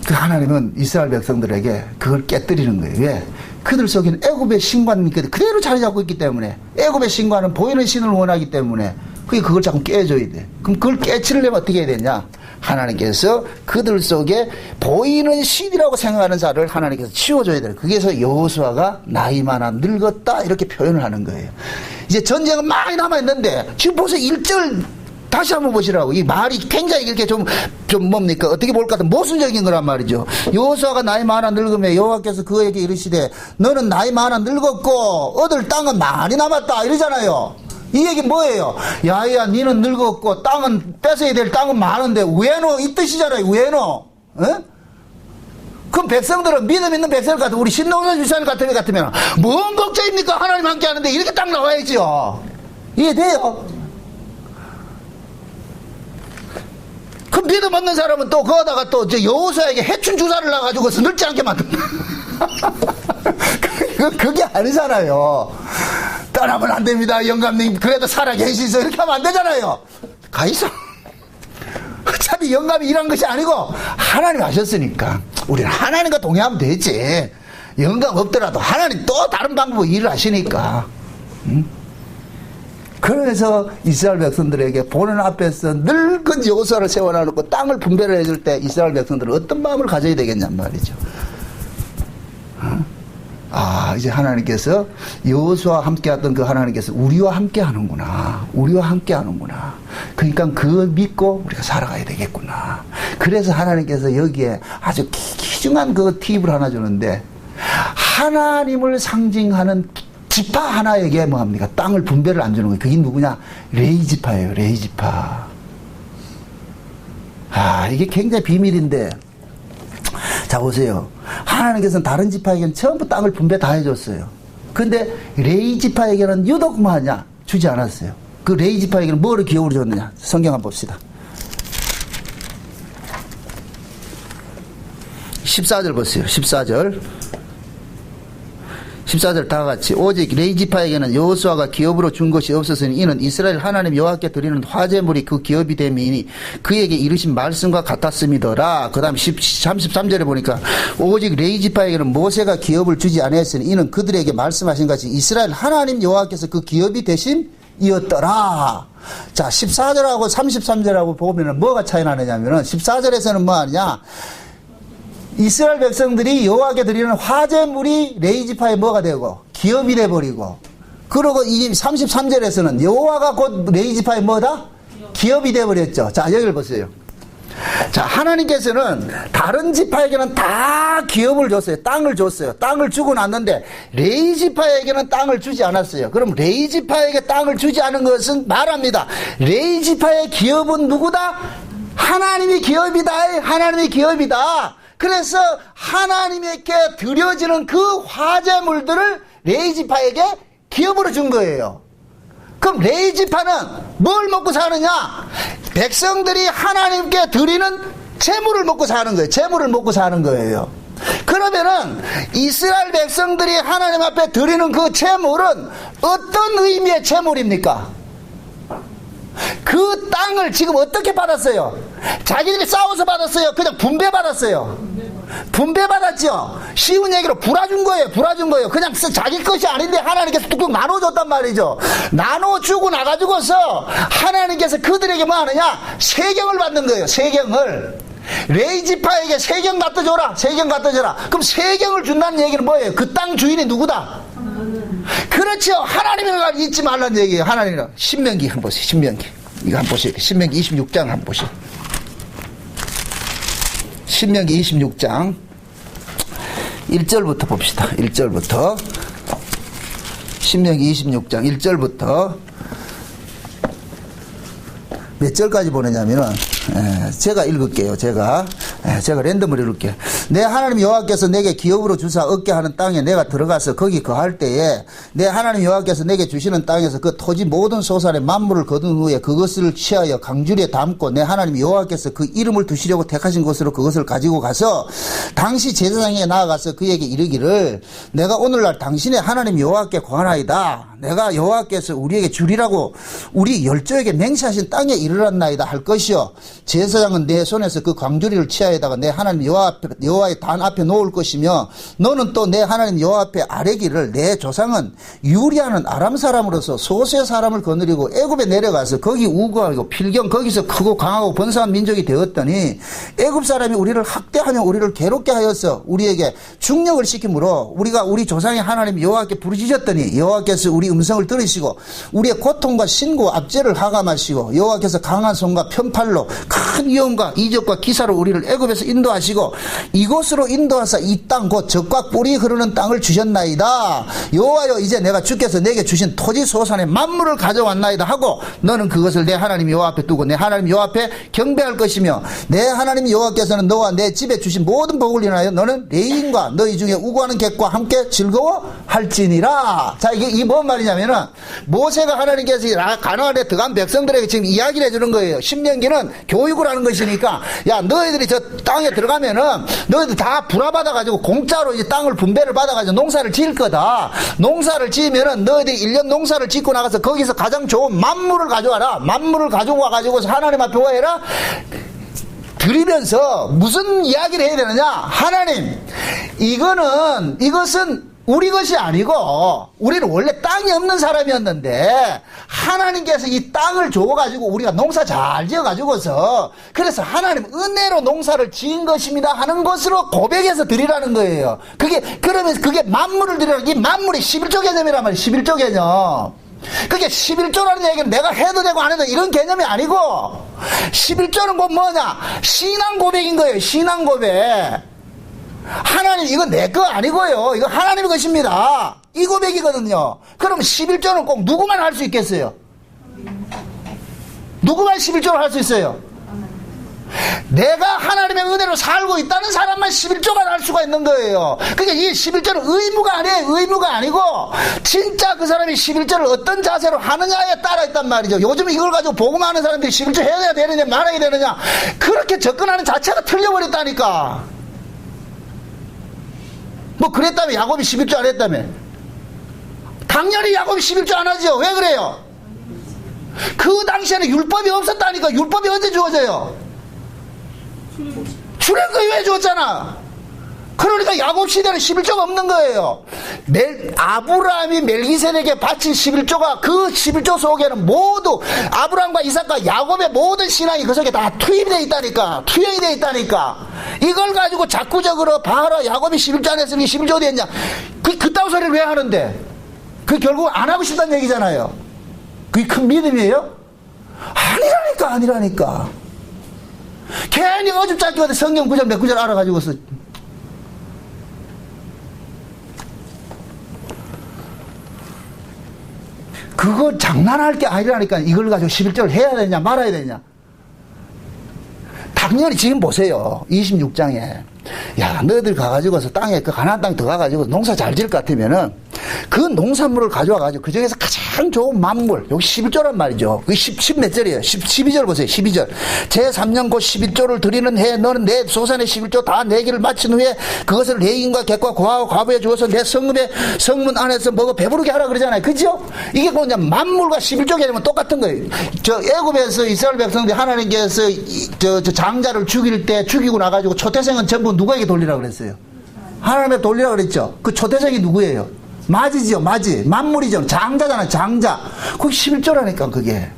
그 하나님은 이스라엘 백성들에게 그걸 깨뜨리는 거예요. 왜? 그들 속에는 애굽의 신관이 그대로 자리 잡고 있기 때문에, 애굽의 신관은 보이는 신을 원하기 때문에 그걸 자꾸 깨줘야 돼. 그럼 그걸 깨치려면 어떻게 해야 되냐? 하나님께서 그들 속에 보이는 신이라고 생각하는 자를 하나님께서 치워줘야 돼요. 그래서 여호수아가 나이 많아 늙었다 이렇게 표현을 하는 거예요. 이제 전쟁은 많이 남아있는데 지금 보세요. 1절 다시 한번 보시라고. 이 말이 굉장히 이렇게 좀 뭡니까? 어떻게 볼까? 모순적인 거란 말이죠. 여호수아가 나이 많아 늙으며 여호와께서 그에게 이르시되 너는 나이 많아 늙었고 얻을 땅은 많이 남았다 이러잖아요. 이 얘기 뭐예요? 야야 니는 늙었고 땅은 뺏어야 될 땅은 많은데 왜노? 이 뜻이잖아요. 왜노? 그럼 백성들은 믿음 있는 백성 같으면 우리 신동선 유사일 같으면 뭔 걱정입니까? 하나님 함께 하는데 이렇게 딱 나와야죠. 이해돼요? 그 믿음 없는 사람은 또 거기다가 또 여호수아에게 해충 주사를 놔가지고 늙지 않게 만든다. 그게 아니잖아요. 떠나면 안 됩니다. 영감님 그래도 살아 계시소 이렇게 하면 안 되잖아요. 가있어. 어차피 영감이 일한 것이 아니고 하나님 하셨으니까 우리는 하나님과 동의하면 되지. 영감 없더라도 하나님 또 다른 방법으로 일을 하시니까. 그래서 이스라엘 백성들에게 보는 앞에서 늙은 여호수아를 세워놔놓고 땅을 분배를 해줄 때 이스라엘 백성들은 어떤 마음을 가져야 되겠냔 말이죠. 이제 하나님께서 여호수아와 함께했던 그 하나님께서 우리와 함께하는구나. 우리와 함께하는구나. 그러니까 그걸 믿고 우리가 살아가야 되겠구나. 그래서 하나님께서 여기에 아주 귀중한 그 팁을 하나 주는데 하나님을 상징하는 지파 하나에게 뭐합니까? 땅을 분배를 안 주는 거예요. 그게 누구냐? 레위 지파예요. 레위 지파. 이게 굉장히 비밀인데 자 보세요. 하나님께서는 다른 지파에게는 전부 땅을 분배 다 해줬어요. 근데 레위 지파에게는 유독 뭐하냐? 주지 않았어요. 그 레위 지파에게는 뭐를 기업으로 줬느냐? 성경 한번 봅시다. 14절 보세요. 14절 다 같이 오직 레위 지파에게는 여호수아가 기업으로 준 것이 없었으니 이는 이스라엘 하나님 여호와께 드리는 화제물이 그 기업이 됨이니 그에게 이르신 말씀과 같았음이더라. 그 다음 33절에 보니까 오직 레위 지파에게는 모세가 기업을 주지 아니했으니 이는 그들에게 말씀하신 같이 이스라엘 하나님 여호와께서 그 기업이 되심이었더라. 자 14절하고 33절하고 보면 뭐가 차이 나느냐면은 14절에서는 뭐 하느냐? 이스라엘 백성들이 여호와께 드리는 화제물이 레위 지파에 뭐가 되고 기업이 돼버리고 그리고 이 33절에서는 여호와가 곧 레위 지파에 뭐다? 기업이 돼버렸죠. 자 여기를 보세요. 자 하나님께서는 다른 지파에게는 다 기업을 줬어요. 땅을 줬어요. 땅을 주고 났는데 레위 지파에게는 땅을 주지 않았어요. 그럼 레위 지파에게 땅을 주지 않은 것은 말합니다. 레위 지파의 기업은 누구다? 하나님의 기업이다. 하나님의 기업이다. 그래서 하나님께 드려지는 그 화제물들을 레위 지파에게 기업으로 준 거예요. 그럼 레위 지파는 뭘 먹고 사느냐? 백성들이 하나님께 드리는 재물을 먹고 사는 거예요. 재물을 먹고 사는 거예요. 그러면은 이스라엘 백성들이 하나님 앞에 드리는 그 재물은 어떤 의미의 재물입니까? 그 땅을 지금 어떻게 받았어요? 자기들이 싸워서 받았어요? 그냥 분배받았어요? 분배받았죠? 쉬운 얘기로 불아준 거예요. 불아준 거예요. 그냥 자기 것이 아닌데 하나님께서 뚝뚝 나눠줬단 말이죠. 나눠주고 나가지고서 하나님께서 그들에게 뭐 하느냐? 세경을 받는 거예요. 세경을. 레위 지파에게 세경 갖다 줘라. 세경 갖다 줘라. 그럼 세경을 준다는 얘기는 뭐예요? 그 땅 주인이 누구다? 그렇죠. 하나님을 잊지 말라는 얘기예요. 하나님이랑. 신명기 한번 보세요. 신명기. 이거 한번 보세요. 신명기 26장 한번 보세요. 신명기 26장 1절부터 봅시다. 1절부터. 신명기 26장 1절부터 몇 절까지 보내냐면은 제가 읽을게요. 제가 랜덤으로 읽을게요. 내 하나님 여호와께서 내게 기업으로 주사 얻게 하는 땅에 내가 들어가서 거기 거할 때에 내 하나님 여호와께서 내게 주시는 땅에서 그 토지 모든 소산의 만물을 거둔 후에 그것을 취하여 강주리에 담고 내 하나님 여호와께서 그 이름을 두시려고 택하신 곳으로 그것을 가지고 가서 당시 제사장에 나아가서 그에게 이르기를 내가 오늘날 당신의 하나님 여호와께 권하이다. 내가 여호와께서 우리에게 주리라고 우리 열조에게 맹세하신 땅에 이르렀나이다 할 것이요 제사장은 내 손에서 그 광주리를 치하에다가 내 하나님 여호와의 단 앞에 놓을 것이며 너는 또 내 하나님 여호와 앞에 아뢰기를 내 조상은 유리하는 아람 사람으로서 소수의 사람을 거느리고 애굽에 내려가서 거기 우거하고 필경 거기서 크고 강하고 번성한 민족이 되었더니 애굽 사람이 우리를 학대하며 우리를 괴롭게 하여서 우리에게 중력을 시키므로 우리가 우리 조상의 하나님 여호와께 부르짖었더니 여호와께서 우리 음성을 들으시고 우리의 고통과 신고 압제를 하감하시고 여호와께서 강한 손과 편팔로 큰 위험과 이적과 기사로 우리를 애굽에서 인도하시고 이곳으로 인도하사 이 땅 곧 젖과 꿀이 흐르는 땅을 주셨나이다. 여호와여 이제 내가 주께서 내게 주신 토지 소산의 만물을 가져왔나이다 하고 너는 그것을 내 하나님 여호와 앞에 두고 내 하나님 여호와 앞에 경배할 것이며 내 하나님 여호와께서는 너와 내 집에 주신 모든 복을 인하여 너는 레인과 너희 중에 우고하는 객과 함께 즐거워할지니라. 자, 이게 뭔 말이냐면은 모세가 하나님께서 가나안에 들어간 백성들에게 지금 이야기를 해주는 거예요. 신명기는 교육을 하는 것이니까 야 너희들이 저 땅에 들어가면은 너희들 다 불화받아가지고 공짜로 이제 땅을 분배를 받아가지고 농사를 지을 거다. 농사를 지으면은 너희들이 1년 농사를 짓고 나가서 거기서 가장 좋은 만물을 가져와라. 만물을 가져와가지고 하나님 앞에 뭐 해라? 드리면서 무슨 이야기를 해야 되느냐? 하나님, 이것은 우리 것이 아니고 우리는 원래 땅이 없는 사람이었는데 하나님께서 이 땅을 줘가지고 우리가 농사 잘 지어가지고서 그래서 하나님 은혜로 농사를 지은 것입니다 하는 것으로 고백해서 드리라는 거예요. 그러면 그게 만물을 드리라는, 이 만물이 11조 개념이란 말이에요. 11조 개념. 그게 11조라는 얘기는 내가 해도 되고 안 해도 이런 개념이 아니고 11조는 뭐냐? 신앙 고백인 거예요. 신앙 고백. 하나님 이거 내 거 아니고요. 이거 하나님의 것입니다. 이 고백이거든요. 그럼 11조는 꼭 누구만 할 수 있겠어요? 누구만 11조를 할 수 있어요? 내가 하나님의 은혜로 살고 있다는 사람만 11조가 할 수가 있는 거예요. 그러니까 이 11조는 의무가 아니에요. 의무가 아니고 진짜 그 사람이 11조를 어떤 자세로 하느냐에 따라 있단 말이죠. 요즘 이걸 가지고 복음하는 사람들이 11조 해야 되느냐 말아야 되느냐 그렇게 접근하는 자체가 틀려버렸다니까. 뭐 그랬다며 야곱이 11조 안 했다며. 당연히 야곱이 11조 안 하죠. 왜 그래요? 그 당시에는 율법이 없었다니까. 율법이 언제 주어져요? 출애굽이 왜 주었잖아. 그러니까 야곱 시대는 11조가 없는 거예요. 아브라함이 멜기세덱에게 바친 11조가 그 11조 속에는 모두 아브라함과 이삭과 야곱의 모든 신앙이 그 속에 다 투입이 되어 있다니까. 투영이 되어 있다니까. 이걸 가지고 자꾸적으로 봐라 야곱이 11조 안 했으면 11조 어디 했냐. 그따위 소리를 왜 하는데? 그 결국 안 하고 싶다는 얘기잖아요. 그게 큰 믿음이에요? 아니라니까. 괜히 어줍잖게 어디 성경 구절 몇 구절 알아가지고서 그거 장난할 게 아니라니까. 이걸 가지고 11조를 해야 되냐 말아야 되냐. 당연히 지금 보세요. 26장에 야 너희들 가가지고서 땅에 그 가나안 땅에 들어가가지고 농사 잘 지을 것 같으면은 그 농산물을 가져와가지고 그 중에서 가장 좋은 만물, 여기 11조란 말이죠. 그게 10 몇 절이에요. 12절 보세요. 12절. 제3년 곧 11조를 드리는 해 너는 내 소산의 11조 다 내기를 마친 후에 그것을 레인과 객과 고아와 과부에 주어서 내 성문 안에서 먹어 배부르게 하라 그러잖아요. 그죠? 이게 그냥 만물과 11조 개념은 똑같은 거예요. 저 애굽에서 이스라엘 백성들이 하나님께서 저 장자를 죽이고 나가지고 초태생은 전부 누구에게 돌리라 그랬어요? 하나님에 돌리라 그랬죠. 그 초태생이 누구예요? 맞이죠. 맞이. 만물이죠. 장자잖아요. 장자. 그게 11조라니까 그게.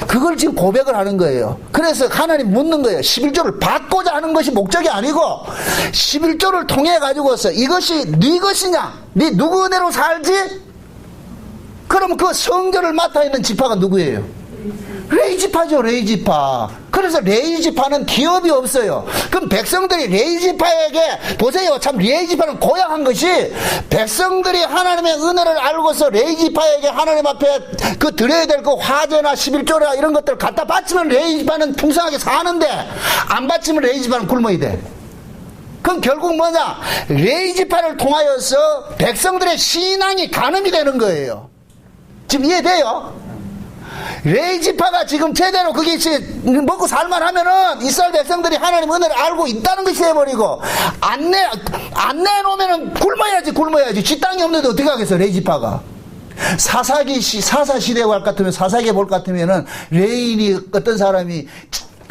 그걸 지금 고백을 하는 거예요. 그래서 하나님 묻는 거예요. 11조를 받고자 하는 것이 목적이 아니고 11조를 통해 가지고서 이것이 네 것이냐? 네 누구 은혜로 살지? 그럼 그 성전을 맡아 있는 지파가 누구예요? 레이지파죠. 레이지파. 그래서 레이지파는 기업이 없어요. 그럼 백성들이 레이지파에게 보세요. 참 레이지파는 고약한 것이 백성들이 하나님의 은혜를 알고서 레이지파에게 하나님 앞에 그 드려야 될 그 화제나 11조나 이런 것들을 갖다 바치면 레이지파는 풍성하게 사는데 안 바치면 레이지파는 굶어야 돼. 그럼 결국 뭐냐? 레이지파를 통하여서 백성들의 신앙이 가늠이 되는 거예요. 지금 이해돼요? 레이지파가 지금 제대로 그게 먹고 살만하면은 이스라엘 백성들이 하나님 은혜를 알고 있다는 것이 돼버리고 안 내놓으면은 굶어야지. 지 땅이 없는데 어떻게 하겠어 레이지파가. 사사 시대에 볼 것 같으면, 사사기에 볼 것 같으면은, 레인이 어떤 사람이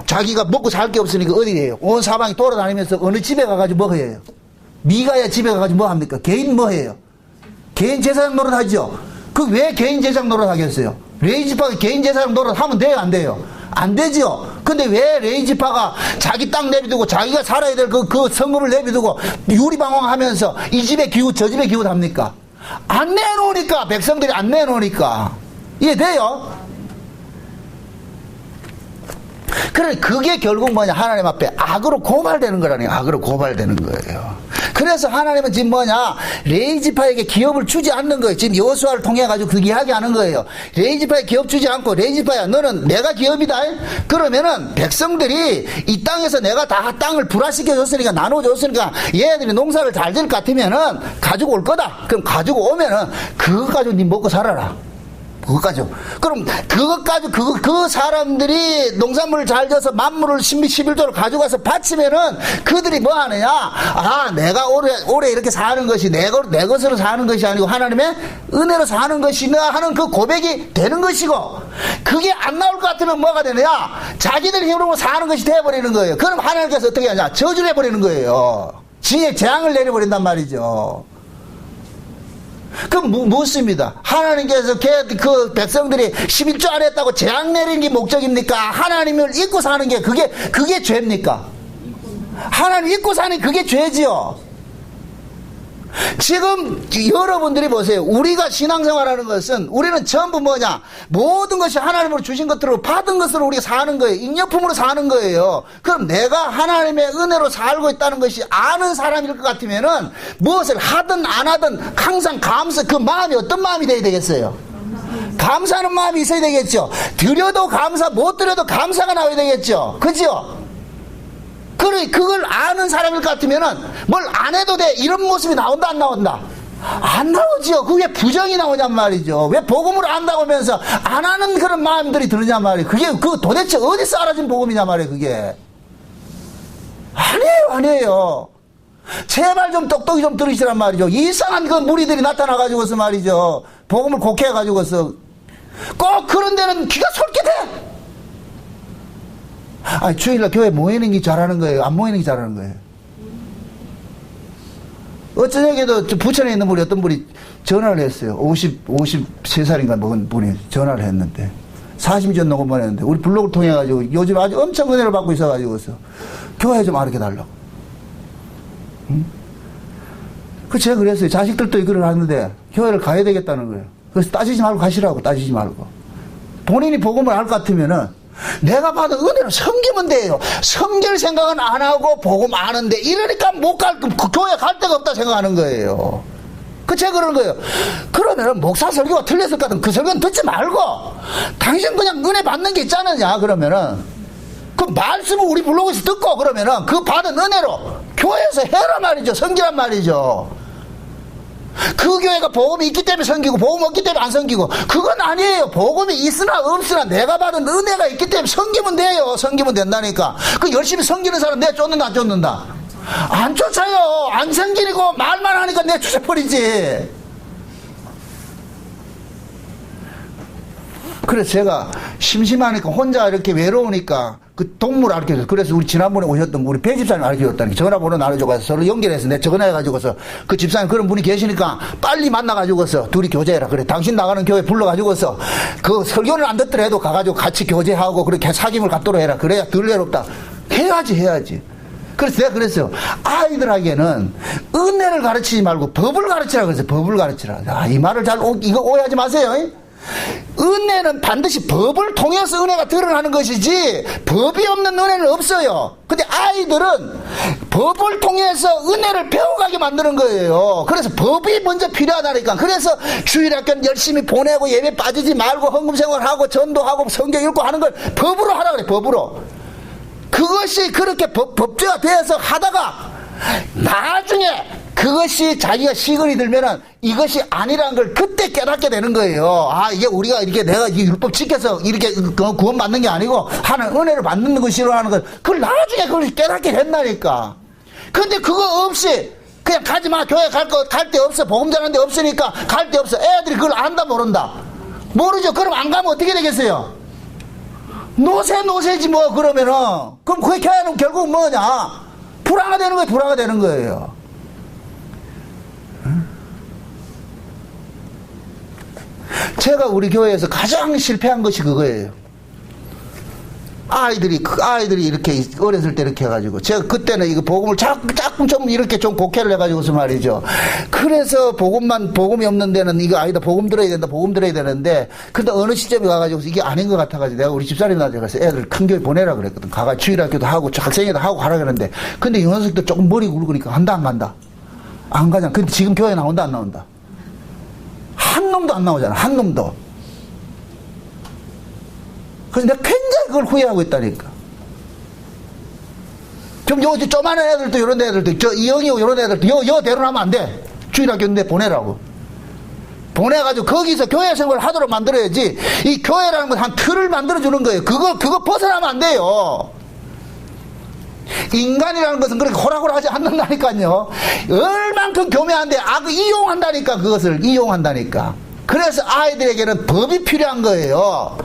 자기가 먹고 살 게 없으니까 어디 해요? 온 사방이 돌아다니면서 어느 집에 가가지고 뭐 해요? 미가야 집에 가가지고 뭐 합니까? 개인 뭐 해요? 개인 재산 노릇 하죠? 그 왜 개인 재산 노릇 하겠어요? 레이지파가 개인 재산 노릇 하면 돼요? 안 돼요? 안 되죠? 근데 왜 레이지파가 자기 땅 내비두고 자기가 살아야 될 그 성읍을 내비두고 유리방황 하면서 이 집에 기웃 저 집에 기웃 합니까? 안 내놓으니까, 백성들이 안 내놓으니까. 이해돼요? 그래, 그게 결국 뭐냐, 하나님 앞에 악으로 고발되는 거라니까. 악으로 고발되는 거예요. 그래서 하나님은 지금 뭐냐, 레이지파에게 기업을 주지 않는 거예요. 지금 여호수아를 통해 가지고 그 이야기하는 거예요. 레이지파에 기업 주지 않고, 레이지파야 너는 내가 기업이다. 그러면은 백성들이 이 땅에서 내가 다 땅을 불화시켜 줬으니까, 나눠 줬으니까 얘네들이 농사를 잘 질 것 같으면은 가지고 올 거다. 그럼 가지고 오면은 그거 가지고 니 먹고 살아라. 그것 가지고. 그럼 그것 가지고 그 사람들이 농산물을 잘 져서 만물을 11조를 가져가서 바치면은 그들이 뭐 하느냐? 아, 내가 올해 이렇게 사는 것이 내 것으로 사는 것이 아니고 하나님의 은혜로 사는 것이나 하는 그 고백이 되는 것이고, 그게 안 나올 것 같으면 뭐가 되느냐? 자기들 힘으로 사는 것이 되어버리는 거예요. 그럼 하나님께서 어떻게 하냐? 저주를 해버리는 거예요. 지에 재앙을 내려버린단 말이죠. 그럼 묻습니다. 하나님께서 그 백성들이 11조 안 했다고 재앙 내리는 게 목적입니까? 하나님을 잊고 사는 게 그게 죄입니까? 하나님 잊고 사는 그게 죄지요. 지금 여러분들이 보세요. 우리가 신앙생활하는 것은, 우리는 전부 뭐냐, 모든 것이 하나님으로 주신 것들로 받은 것으로 우리가 사는 거예요. 인여품으로 사는 거예요. 그럼 내가 하나님의 은혜로 살고 있다는 것이 아는 사람일 것 같으면은 무엇을 하든 안 하든 항상 그 마음이 어떤 마음이 돼야 되겠어요? 감사하는 마음이 있어야 되겠죠. 드려도 감사, 못 드려도 감사가 나와야 되겠죠. 그죠? 그걸 아는 사람일 것 같으면은 뭘 안 해도 돼, 이런 모습이 나온다 안 나온다? 안 나오죠. 그게 부정이 나오냔 말이죠. 왜 복음을 안다고 하면서 안 하는 그런 마음들이 드느냐 말이에요. 그게 도대체 어디서 알아진 복음이냐 말이에요. 그게 아니에요. 제발 좀 똑똑히 좀 들으시란 말이죠. 이상한 그 무리들이 나타나가지고서 말이죠, 복음을 곡해가지고서 꼭 그런 데는 귀가 솔깃해. 아니, 주일날 교회 모이는 게 잘하는 거예요? 안 모이는 게 잘하는 거예요? 어쩌냐게도 부천에 있는 분이, 어떤 분이 전화를 했어요. 53살인가 먹은 분이 전화를 했는데, 40년 녹음을 했는데, 우리 블로그를 통해가지고 요즘 아주 엄청 은혜를 받고 있어가지고서 교회 좀 알게 달라고. 응? 제가 그랬어요. 자식들도 이걸 하는데 교회를 가야 되겠다는 거예요. 그래서 따지지 말고 가시라고, 따지지 말고. 본인이 복음을 알 것 같으면은 내가 받은 은혜로 섬기면 돼요. 섬길 생각은 안 하고 복음 아는데, 이러니까 못 갈, 그 교회 갈 데가 없다 생각하는 거예요. 제가 그러는 거예요. 그러면은 목사 설교가 틀렸을 것 같으면 그 설교는 듣지 말고 당신 그냥 은혜 받는 게 있지 않느냐. 그러면은 그 말씀을 우리 블로그에서 듣고, 그러면은 그 받은 은혜로 교회에서 해라 말이죠. 섬기란 말이죠. 그 교회가 복음이 있기 때문에 섬기고 복음 없기 때문에 안 섬기고, 그건 아니에요. 복음이 있으나 없으나 내가 받은 은혜가 있기 때문에 섬기면 돼요. 섬기면 된다니까. 그 열심히 섬기는 사람 내 쫓는다 안 쫓는다? 안 쫓아요. 안 섬기고 말만 하니까 내 쫓아버리지. 그래서 제가 심심하니까, 혼자 이렇게 외로우니까 그 동물 알려줬어요. 그래서 우리 지난번에 오셨던 우리 배 집사님 알려줬다니까. 전화번호 나눠줘가지고 서로 연결해서 내가 전화해가지고서 그 집사님 그런 분이 계시니까 빨리 만나가지고서 둘이 교제해라. 그래, 당신 나가는 교회 불러가지고서 그 설교는 안 듣더라도 가가지고 같이 교제하고 그렇게 사귐을 갖도록 해라. 그래야 덜 외롭다. 해야지. 그래서 내가 그랬어요. 아이들에게는 은혜를 가르치지 말고 법을 가르치라 그랬어요. 법을 가르치라. 아, 이 말을 이거 오해하지 마세요. 은혜는 반드시 법을 통해서 은혜가 드러나는 것이지, 법이 없는 은혜는 없어요. 근데 아이들은 법을 통해서 은혜를 배워가게 만드는 거예요. 그래서 법이 먼저 필요하다니까. 그래서 주일학교는 열심히 보내고 예배 빠지지 말고 헌금생활하고 전도하고 성경 읽고 하는 걸 법으로 하라 그래. 법으로. 그것이 그렇게 법제가 되어서 하다가 나중에 그것이 자기가 시간이 들면은 이것이 아니라는 걸 그때 깨닫게 되는 거예요. 아, 이게 우리가 이렇게 내가 이 율법 지켜서 이렇게 구원받는 게 아니고 하나님 은혜를 받는 것이라는 걸, 그걸 나중에 그걸 깨닫게 된다니까. 근데 그거 없이 그냥 가지 마. 교회 갈 데 없어. 복음 전하는 데 없으니까 갈 데 없어. 애들이 그걸 안다 모른다? 모르죠. 그럼 안 가면 어떻게 되겠어요? 노세지 뭐. 그러면은 그럼 그 교회는 결국 뭐냐? 불화가 되는 거예요. 불화가 되는 거예요. 제가 우리 교회에서 가장 실패한 것이 그거예요. 아이들이 이렇게 어렸을 때 이렇게 해가지고, 제가 그때는 이거 복음을 자꾸 좀 이렇게 좀 곡해를 해가지고서 말이죠. 그래서 복음이 없는 데는 이거 아니다. 복음 들어야 되는데, 근데 어느 시점에 가가지고 이게 아닌 것 같아가지고 내가 우리 집사님한테 가서 애들 큰 교회 보내라 그랬거든. 가가 주일학교도 하고 학생회도 하고 하라 그랬는데, 근데 이 녀석도 조금 머리 굵으니까 간다 안 간다? 안 가잖아. 근데 지금 교회 나온다 안 나온다? 한 놈도 안 나오잖아. 한 놈도. 그래서 내가 굉장히 그걸 후회하고 있다니까. 좀 조그마한 애들도 이런 애들도 이영이고 이런 애들도 여 데려가면 안 돼. 주일학교인데 보내라고. 보내가지고 거기서 교회 생활을 하도록 만들어야지. 이 교회라는 건 한 틀을 만들어주는 거예요. 그거 벗어나면 안 돼요. 인간이라는 것은 그렇게 호락호락 하지 않는다니까요. 얼만큼 교묘한데 이용한다니까. 그것을 이용한다니까. 그래서 아이들에게는 법이 필요한 거예요.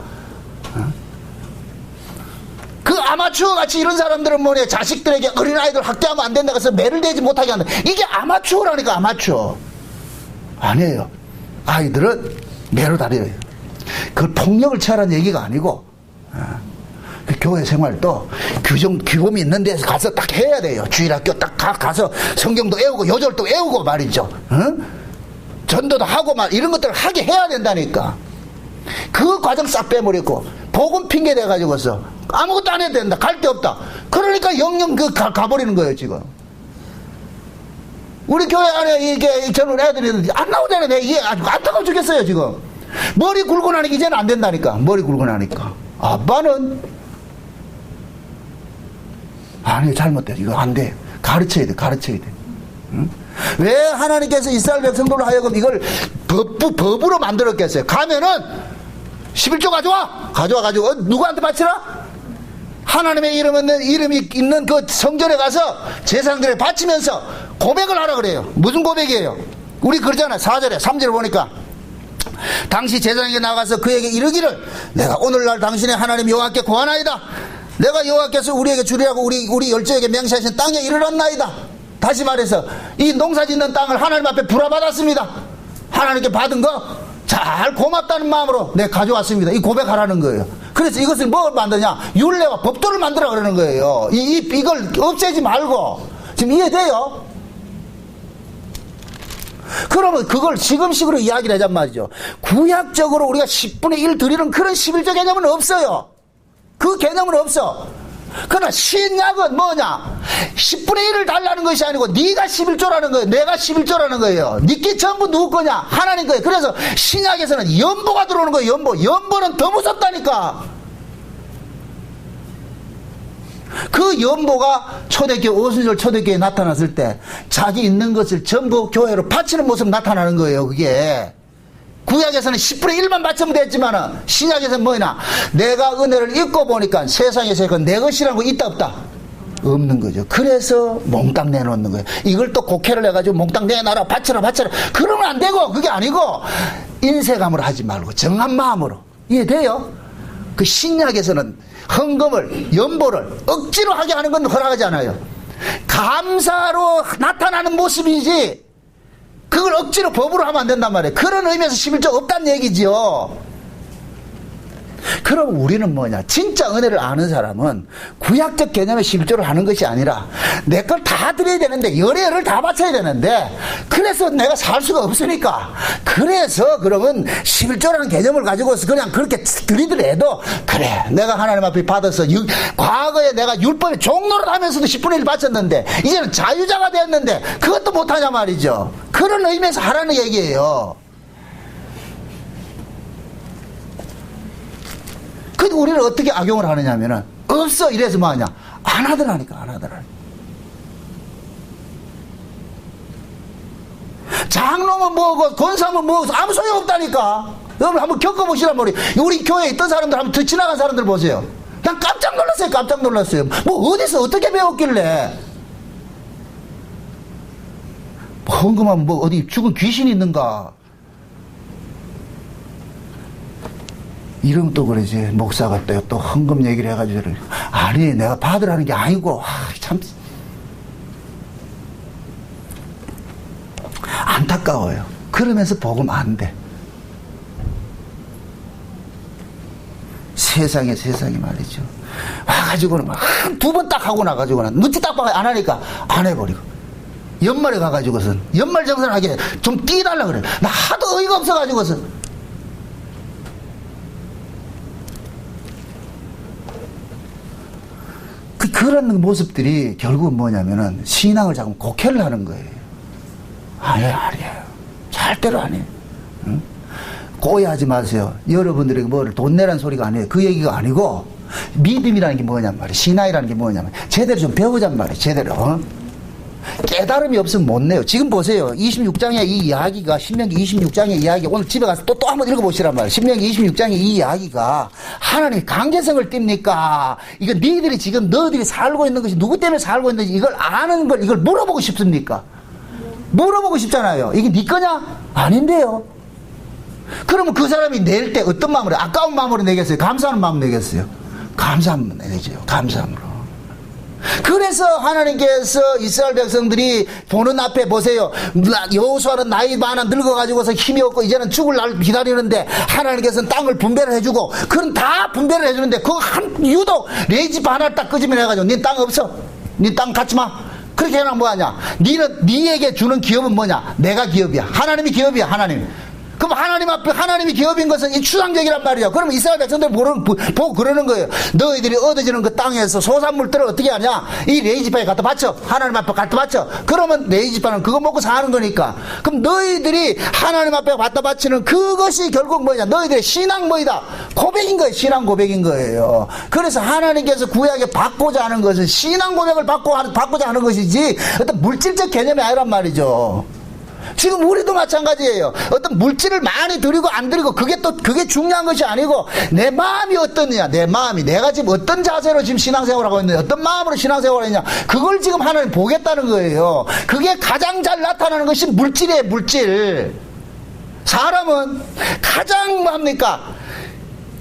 그 아마추어 같이 이런 사람들은 뭐냐, 자식들에게 어린아이들 학대하면 안 된다 그래서 매를 대지 못하게 한다. 이게 아마추어라니까. 아마추어 아니에요. 아이들은 매로 다려요. 그걸 폭력을 취하라는 얘기가 아니고, 교회 생활도 규범이 있는 데서 가서 딱 해야 돼요. 주일학교 딱 가서 성경도 외우고 요절도 외우고 말이죠. 전도도 하고 막 이런 것들을 하게 해야 된다니까. 그 과정 싹 빼버리고 복음 핑계 대가지고서 아무것도 안 해도 된다. 갈 데 없다. 그러니까 영영 가버리는 거예요 지금. 우리 교회 안에 이게 젊은 애들이 안 나오잖아요. 내가 이게 아주 안타까워 죽겠어요 지금. 머리 굵고 나니까 이제는 안 된다니까. 머리 굵고 나니까. 아빠는 아니 잘못돼. 이거 안 돼. 가르쳐야 돼. 응? 왜 하나님께서 이스라엘 백성들로 하여금 이걸 법으로 만들었겠어요? 가면은 11조 가져와가지고 누구한테 바치라? 하나님의 이름이 있는 그 성전에 가서 제사장들에 바치면서 고백을 하라 그래요. 무슨 고백이에요? 우리 그러잖아요. 4절에 3절에 보니까 당시 제사장에게 나가서 그에게 이르기를 내가 오늘날 당신의 하나님 여호와께 고하나이다. 내가 여호와께서 우리에게 주리라고 우리 열조에게 명시하신 땅에 이르렀나이다. 다시 말해서 이 농사짓는 땅을 하나님 앞에 불화받았습니다. 하나님께 받은 거 잘 고맙다는 마음으로 내가 가져왔습니다. 이 고백하라는 거예요. 그래서 이것을 뭘 만드냐? 율례와 법도를 만들어 그러는 거예요. 이걸 없애지 말고. 지금 이해돼요? 그러면 그걸 지금식으로 이야기를 하잔 말이죠. 구약적으로 우리가 10분의 1 드리는 그런 11조 개념은 없어요. 그 개념은 없어. 그러나 신약은 뭐냐? 10분의 1을 달라는 것이 아니고 네가 11조라는 거예요. 내가 11조라는 거예요. 니께 전부 누구 거냐? 하나님 거예요. 그래서 신약에서는 연보가 들어오는 거예요. 연보는 더 무섭다니까. 그 연보가 오순절 초대교회에 나타났을 때 자기 있는 것을 전부 교회로 바치는 모습 나타나는 거예요. 그게 구약에서는 10분의 1만 바치면 됐지만은 신약에서는 뭐냐? 내가 은혜를 입고 보니까 세상에서 내 것이라는 거 있다 없다? 없는 거죠. 그래서 몽땅 내놓는 거예요. 이걸 또 곡해를 해가지고 몽땅 내놔라 바쳐라 그러면 안 되고, 그게 아니고 인색함으로 하지 말고 정한 마음으로. 이해돼요? 그 신약에서는 헌금을 연보를 억지로 하게 하는 건 허락하지 않아요. 감사로 나타나는 모습이지 그걸 억지로 법으로 하면 안 된단 말이에요. 그런 의미에서 11조 없다는 얘기지요. 그럼 우리는 뭐냐? 진짜 은혜를 아는 사람은 구약적 개념의 11조를 하는 것이 아니라 내 걸 다 드려야 되는데 열애를 다 바쳐야 되는데 그래서 내가 살 수가 없으니까 그래서 그러면 11조라는 개념을 가지고서 그냥 그렇게 드리더라도 그래 내가 하나님 앞에 받아서 과거에 내가 율법의 종로를 하면서도 10분의 1 바쳤는데 이제는 자유자가 됐는데 그것도 못하냐 말이죠. 그런 의미에서 하라는 얘기예요. 근데 우리는 어떻게 악용을 하느냐면은 없어 이래서 뭐하냐? 안 하더라니까. 장로면 뭐고 권사면 뭐고 아무 소용없다니까. 여러분 한번 겪어보시란 말이에요. 우리 교회에 있던 사람들 한번 더 지나간 사람들 보세요. 난 깜짝 놀랐어요. 뭐 어디서 어떻게 배웠길래. 헌금하면 뭐 어디 죽은 귀신이 있는가? 이러면 또 그러지. 목사가 또 헌금 얘기를 해가지고, 아니, 내가 받으라는 게 아니고, 참, 안타까워요. 그러면서 복음 안 돼. 세상에 말이죠. 와가지고는 두 번 딱 하고 나가지고는, 눈치 딱 안 하니까 안 해버리고. 연말에 가가지고선, 연말 정산하게 좀 띄달라 그래. 나 하도 어이가 없어가지고서. 그런 모습들이 결국은 뭐냐면은 신앙을 자꾸 곡해를 하는 거예요. 아니에요. 절대로 아니에요. 응? 오해하지 마세요. 여러분들에게 뭐를 돈 내라는 소리가 아니에요. 그 얘기가 아니고, 믿음이라는 게 뭐냔 말이에요. 신앙이라는 게 뭐냐면, 제대로 좀 배우잔 말이에요. 제대로. 어? 깨달음이 없으면 못 내요. 지금 보세요. 26장의 이 이야기가, 신명기 26장의 이야기, 오늘 집에 가서 또 한번 읽어보시란 말이에요. 신명기 26장의 이 이야기가 하나님의 강제성을 띱니까? 이거 너희들이 지금 너희들이 살고 있는 것이 누구 때문에 살고 있는지 이걸 아는 걸, 이걸 물어보고 싶습니까? 물어보고 싶잖아요. 이게 네 거냐? 아닌데요. 그러면 그 사람이 낼 때 어떤 마음으로, 아까운 마음으로 내겠어요? 감사하는 마음으로 내겠어요? 감사함으로 내죠. 감사함으로. 그래서 하나님께서 이스라엘 백성들이 보는 앞에 보세요. 여호수아는 나이 많아 늙어가지고서 힘이 없고 이제는 죽을 날 기다리는데 하나님께서는 땅을 분배를 해주고, 그건 다 분배를 해주는데 그거 유독 레이지파 하나를 딱 끄집어내 가지고 니 땅 없어. 니 땅 갖지 마. 그렇게 해놓으면 뭐하냐? 니에게 주는 기업은 뭐냐? 내가 기업이야. 하나님이 기업이야. 하나님. 그럼 하나님 앞에 하나님이 기업인 것은 이 추상적이란 말이야. 그러면 이스라엘 백성들 보고 그러는 거예요. 너희들이 얻어지는 그 땅에서 소산물들을 어떻게 하냐? 이 레이지파에 갖다 바쳐. 하나님 앞에 갖다 바쳐. 그러면 레이지파는 그거 먹고 사는 거니까. 그럼 너희들이 하나님 앞에 갖다 바치는 그것이 결국 뭐냐? 너희들의 신앙 뭐이다? 고백인 거예요. 신앙 고백인 거예요. 그래서 하나님께서 구약에 받고자 하는 것은 신앙 고백을 받고자 하는 것이지 어떤 물질적 개념이 아니란 말이죠. 지금 우리도 마찬가지예요. 어떤 물질을 많이 드리고 안 드리고 그게 중요한 것이 아니고 내 마음이 어떠느냐. 내 마음이 내가 지금 어떤 자세로 지금 신앙생활을 하고 있느냐, 어떤 마음으로 신앙생활을 했냐, 그걸 지금 하나님 보겠다는 거예요. 그게 가장 잘 나타나는 것이 물질이에요. 물질. 사람은 가장 뭐합니까?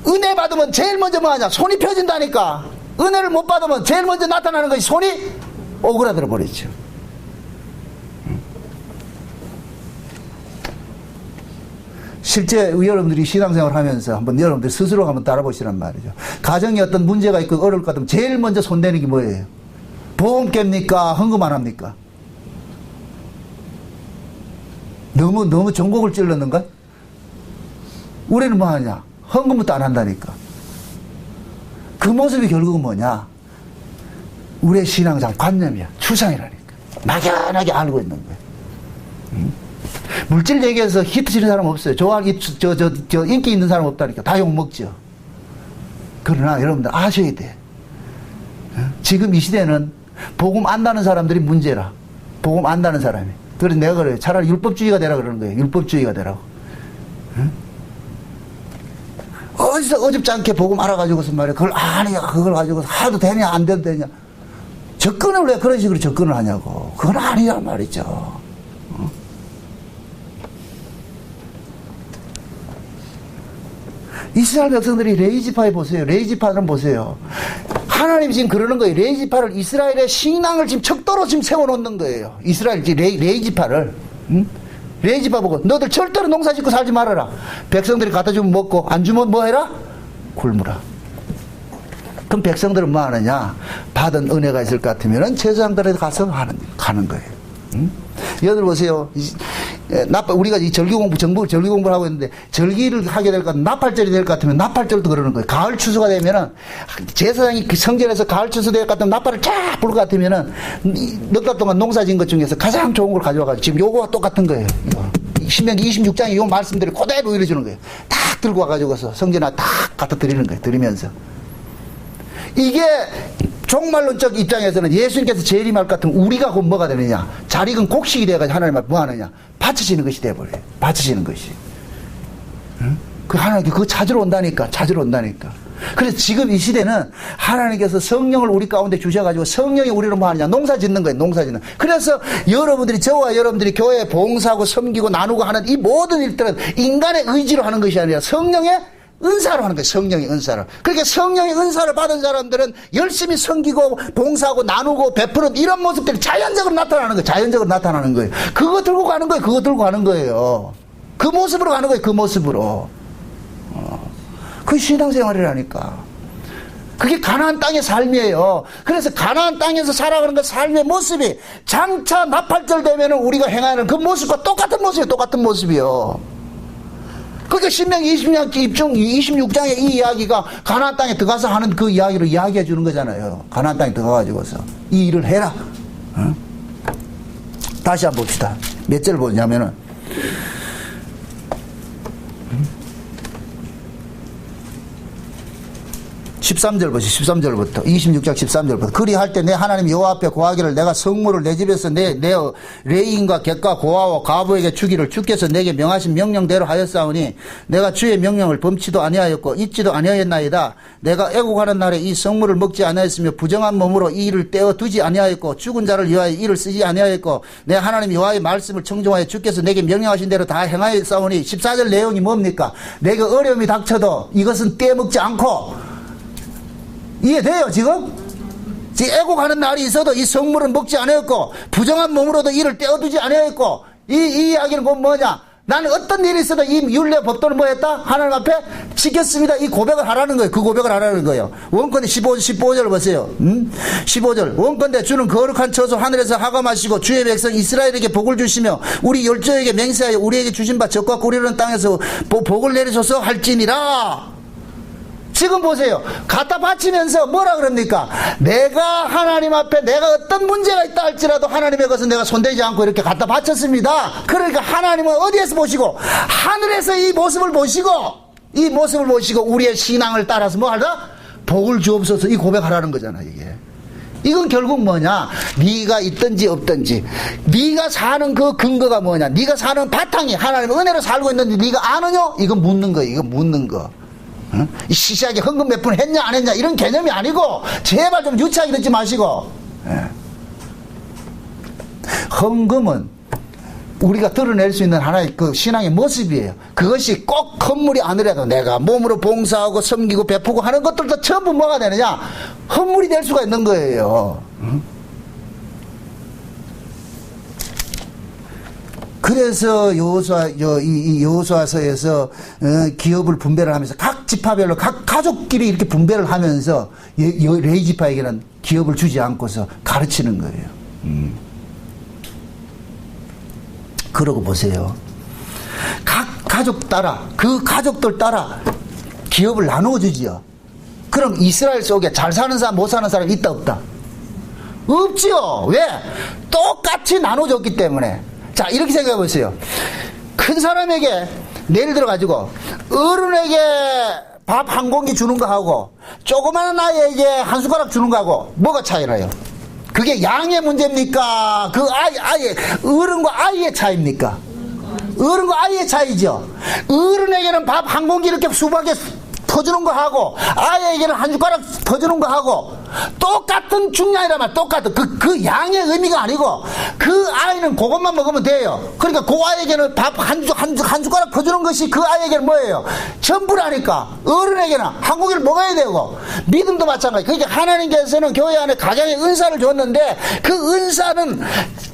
은혜 받으면 제일 먼저 뭐하냐? 손이 펴진다니까. 은혜를 못 받으면 제일 먼저 나타나는 것이 손이 오그라들어 버리죠. 실제 여러분들이 신앙생활 하면서 한번 여러분들 스스로 한번 따라보시란 말이죠. 가정에 어떤 문제가 있고 어려울 것 같으면 제일 먼저 손대는 게 뭐예요? 보험 깹니까? 헌금 안 합니까? 너무 전곡을 찔렀는가? 우리는 뭐 하냐? 헌금부터 안 한다니까. 그 모습이 결국은 뭐냐? 우리의 신앙상 관념이야. 추상이라니까. 막연하게 알고 있는 거야. 물질 얘기해서 히트 치는 사람 없어요. 저 인기 있는 사람 없다니까. 다 욕먹죠. 그러나 여러분들 아셔야 돼. 지금 이 시대는 복음 안다는 사람들이 문제라. 복음 안다는 사람이. 그래서 내가 그래요. 차라리 율법주의가 되라 그러는 거예요. 율법주의가 되라고. 어디서 어줍지 않게 복음 알아가지고서 말이야. 그걸 아니야. 그걸 가지고 하도 되냐 안 돼도 되냐. 접근을 왜 그런 식으로 접근을 하냐고. 그건 아니란 말이죠. 이스라엘 백성들이 레이지파에 보세요. 레이지파는 보세요. 하나님이 지금 그러는 거예요. 레이지파를, 이스라엘의 신앙을 지금 척도로 지금 세워놓는 거예요. 이스라엘 레이지파를. 응? 레이지파 보고 너들 절대로 농사 짓고 살지 말아라. 백성들이 갖다 주면 먹고 안 주면 뭐 해라? 굶으라. 그럼 백성들은 뭐 하느냐? 받은 은혜가 있을 것 같으면 제사장들에 가서 가는 거예요. 응? 여러분 보세요. 우리가 이 절기 공부를 하고 있는데, 절기를 하게 될 것 같으면, 나팔절이 될 것 같으면, 나팔절도 그러는 거예요. 가을 추수가 되면은, 제사장이 그 성전에서 가을 추수 될 것 같으면, 나팔을 쫙 불 것 같으면은, 몇 달 동안 농사 지은 것 중에서 가장 좋은 걸 가져와가지고, 지금 요거와 똑같은 거예요. 신명기 26장에 요 말씀들이 그대로 이루어주는 거예요. 탁 들고 와가지고서 성전에 탁 갖다 드리는 거예요. 드리면서. 이게, 종말론적 입장에서는 예수님께서 재림할 것 같으면 우리가 곧 뭐가 되느냐? 잘 익은 곡식이 돼가지고 하나님 앞에 뭐 하느냐? 바쳐지는 것이 돼버려요. 바쳐지는 것이. 응? 그 하나님께 그거 찾으러 온다니까. 찾으러 온다니까. 그래서 지금 이 시대는 하나님께서 성령을 우리 가운데 주셔가지고 성령이 우리를 뭐 하느냐? 농사 짓는 거예요. 농사 짓는. 그래서 여러분들이, 저와 여러분들이 교회에 봉사하고 섬기고 나누고 하는 이 모든 일들은 인간의 의지로 하는 것이 아니라 성령의 은사로 하는 거예요. 성령의 은사로. 그러니까 성령의 은사를 받은 사람들은 열심히 섬기고 봉사하고 나누고 베푸는 이런 모습들이 자연적으로 나타나는 거예요. 자연적으로 나타나는 거예요. 그거 들고 가는 거예요. 그거 들고 가는 거예요. 그 모습으로 가는 거예요. 그 모습으로. 그게 신앙생활이라니까. 그게 가나안 땅의 삶이에요. 그래서 가나안 땅에서 살아가는 그 삶의 모습이 장차 나팔절 되면 우리가 행하는 그 모습과 똑같은 모습이에요. 똑같은 모습이요. 그러니까 신명기 26장의 이 이야기가 가나안 땅에 들어가서 하는 그 이야기를 이야기해 주는 거잖아요. 가나안 땅에 들어가가지고서 이 일을 해라. 어? 다시 한번 봅시다. 몇 절을 보냐면은 13절 보시, 13절부터 26장 13절부터 그리할 때 내 하나님 여호와 앞에 고하기를 내가 성물을 내 집에서 내 레인과 객과 고아와 과부에게 주기를 주께서 내게 명하신 명령대로 하였사오니 내가 주의 명령을 범치도 아니하였고 잊지도 아니하였나이다. 내가 애국하는 날에 이 성물을 먹지 아니하였으며 부정한 몸으로 이 일을 떼어 두지 아니하였고 죽은 자를 위하여 이를 쓰지 아니하였고 내 하나님 여호와의 말씀을 청종하여 주께서 내게 명령하신 대로 다 행하였사오니 14절 내용이 뭡니까? 내가 어려움이 닥쳐도 이것은 떼먹지 않고 이해돼요 지금? 애국하는 날이 있어도 이 성물은 먹지 않았고 부정한 몸으로도 이를 떼어두지 않았고 이 이야기는 곧 뭐냐? 나는 어떤 일이 있어도 이 율례 법도는 뭐였다? 하나님 앞에 지켰습니다. 이 고백을 하라는 거예요. 그 고백을 하라는 거예요. 원컨대 15절 보세요. 15절 원컨대 주는 거룩한 처소 하늘에서 하감하시고 주의 백성 이스라엘에게 복을 주시며 우리 열조에게 맹세하여 우리에게 주신 바 적과 꿀이르는 땅에서 복을 내리소서 할지니라. 지금 보세요. 갖다 바치면서 뭐라 그럽니까? 내가 하나님 앞에 내가 어떤 문제가 있다 할지라도 하나님의 것은 내가 손대지 않고 이렇게 갖다 바쳤습니다. 그러니까 하나님은 어디에서 보시고? 하늘에서 이 모습을 보시고 우리의 신앙을 따라서 뭐 하라? 복을 주옵소서 이 고백하라는 거잖아 이게. 이건 결국 뭐냐? 네가 있든지 없든지 네가 사는 그 근거가 뭐냐? 네가 사는 바탕이 하나님의 은혜로 살고 있는지 네가 아느냐? 이건 묻는 거예요. 이거 묻는 거. 이 시시하게 헌금 몇 푼 했냐 안 했냐 이런 개념이 아니고 제발 좀 유치하게 듣지 마시고 헌금은 우리가 드러낼 수 있는 하나의 그 신앙의 모습이에요. 그것이 꼭 건물이 아니라도 내가 몸으로 봉사하고 섬기고 베푸고 하는 것들도 전부 뭐가 되느냐? 헌물이 될 수가 있는 거예요. 그래서 여호수아서에서 기업을 분배를 하면서 각 지파별로 각 가족끼리 이렇게 분배를 하면서 레위 지파에게는 기업을 주지 않고서 가르치는 거예요. 그러고 보세요. 각 가족 따라 그 가족들 따라 기업을 나누어 주지요. 그럼 이스라엘 속에 잘 사는 사람 못 사는 사람 있다 없다? 없지요. 왜? 똑같이 나눠줬기 때문에. 자, 이렇게 생각해 보세요. 큰 사람에게 예를 들어 가지고 어른에게 밥 한 공기 주는 거하고 조그마한 아이에게 한 숟가락 주는 거하고 뭐가 차이나요? 그게 양의 문제입니까? 그 아이의 어른과 아이의 차이입니까? 어른과 아이의 차이죠. 어른에게는 밥 한 공기 이렇게 수박에 퍼주는 거 하고 아이에게는 한 숟가락 퍼주는 거 하고 똑같은 중량이란 말 똑같은 그 양의 의미가 아니고 그 아이는 그것만 먹으면 돼요. 그러니까 그 아이에게는 밥 한 숟가락 퍼주는 것이 그 아이에게는 뭐예요? 전부라니까. 어른에게는 한 고기를 먹어야 되고 믿음도 마찬가지. 그러니까 하나님께서는 교회 안에 가정의 은사를 줬는데 그 은사는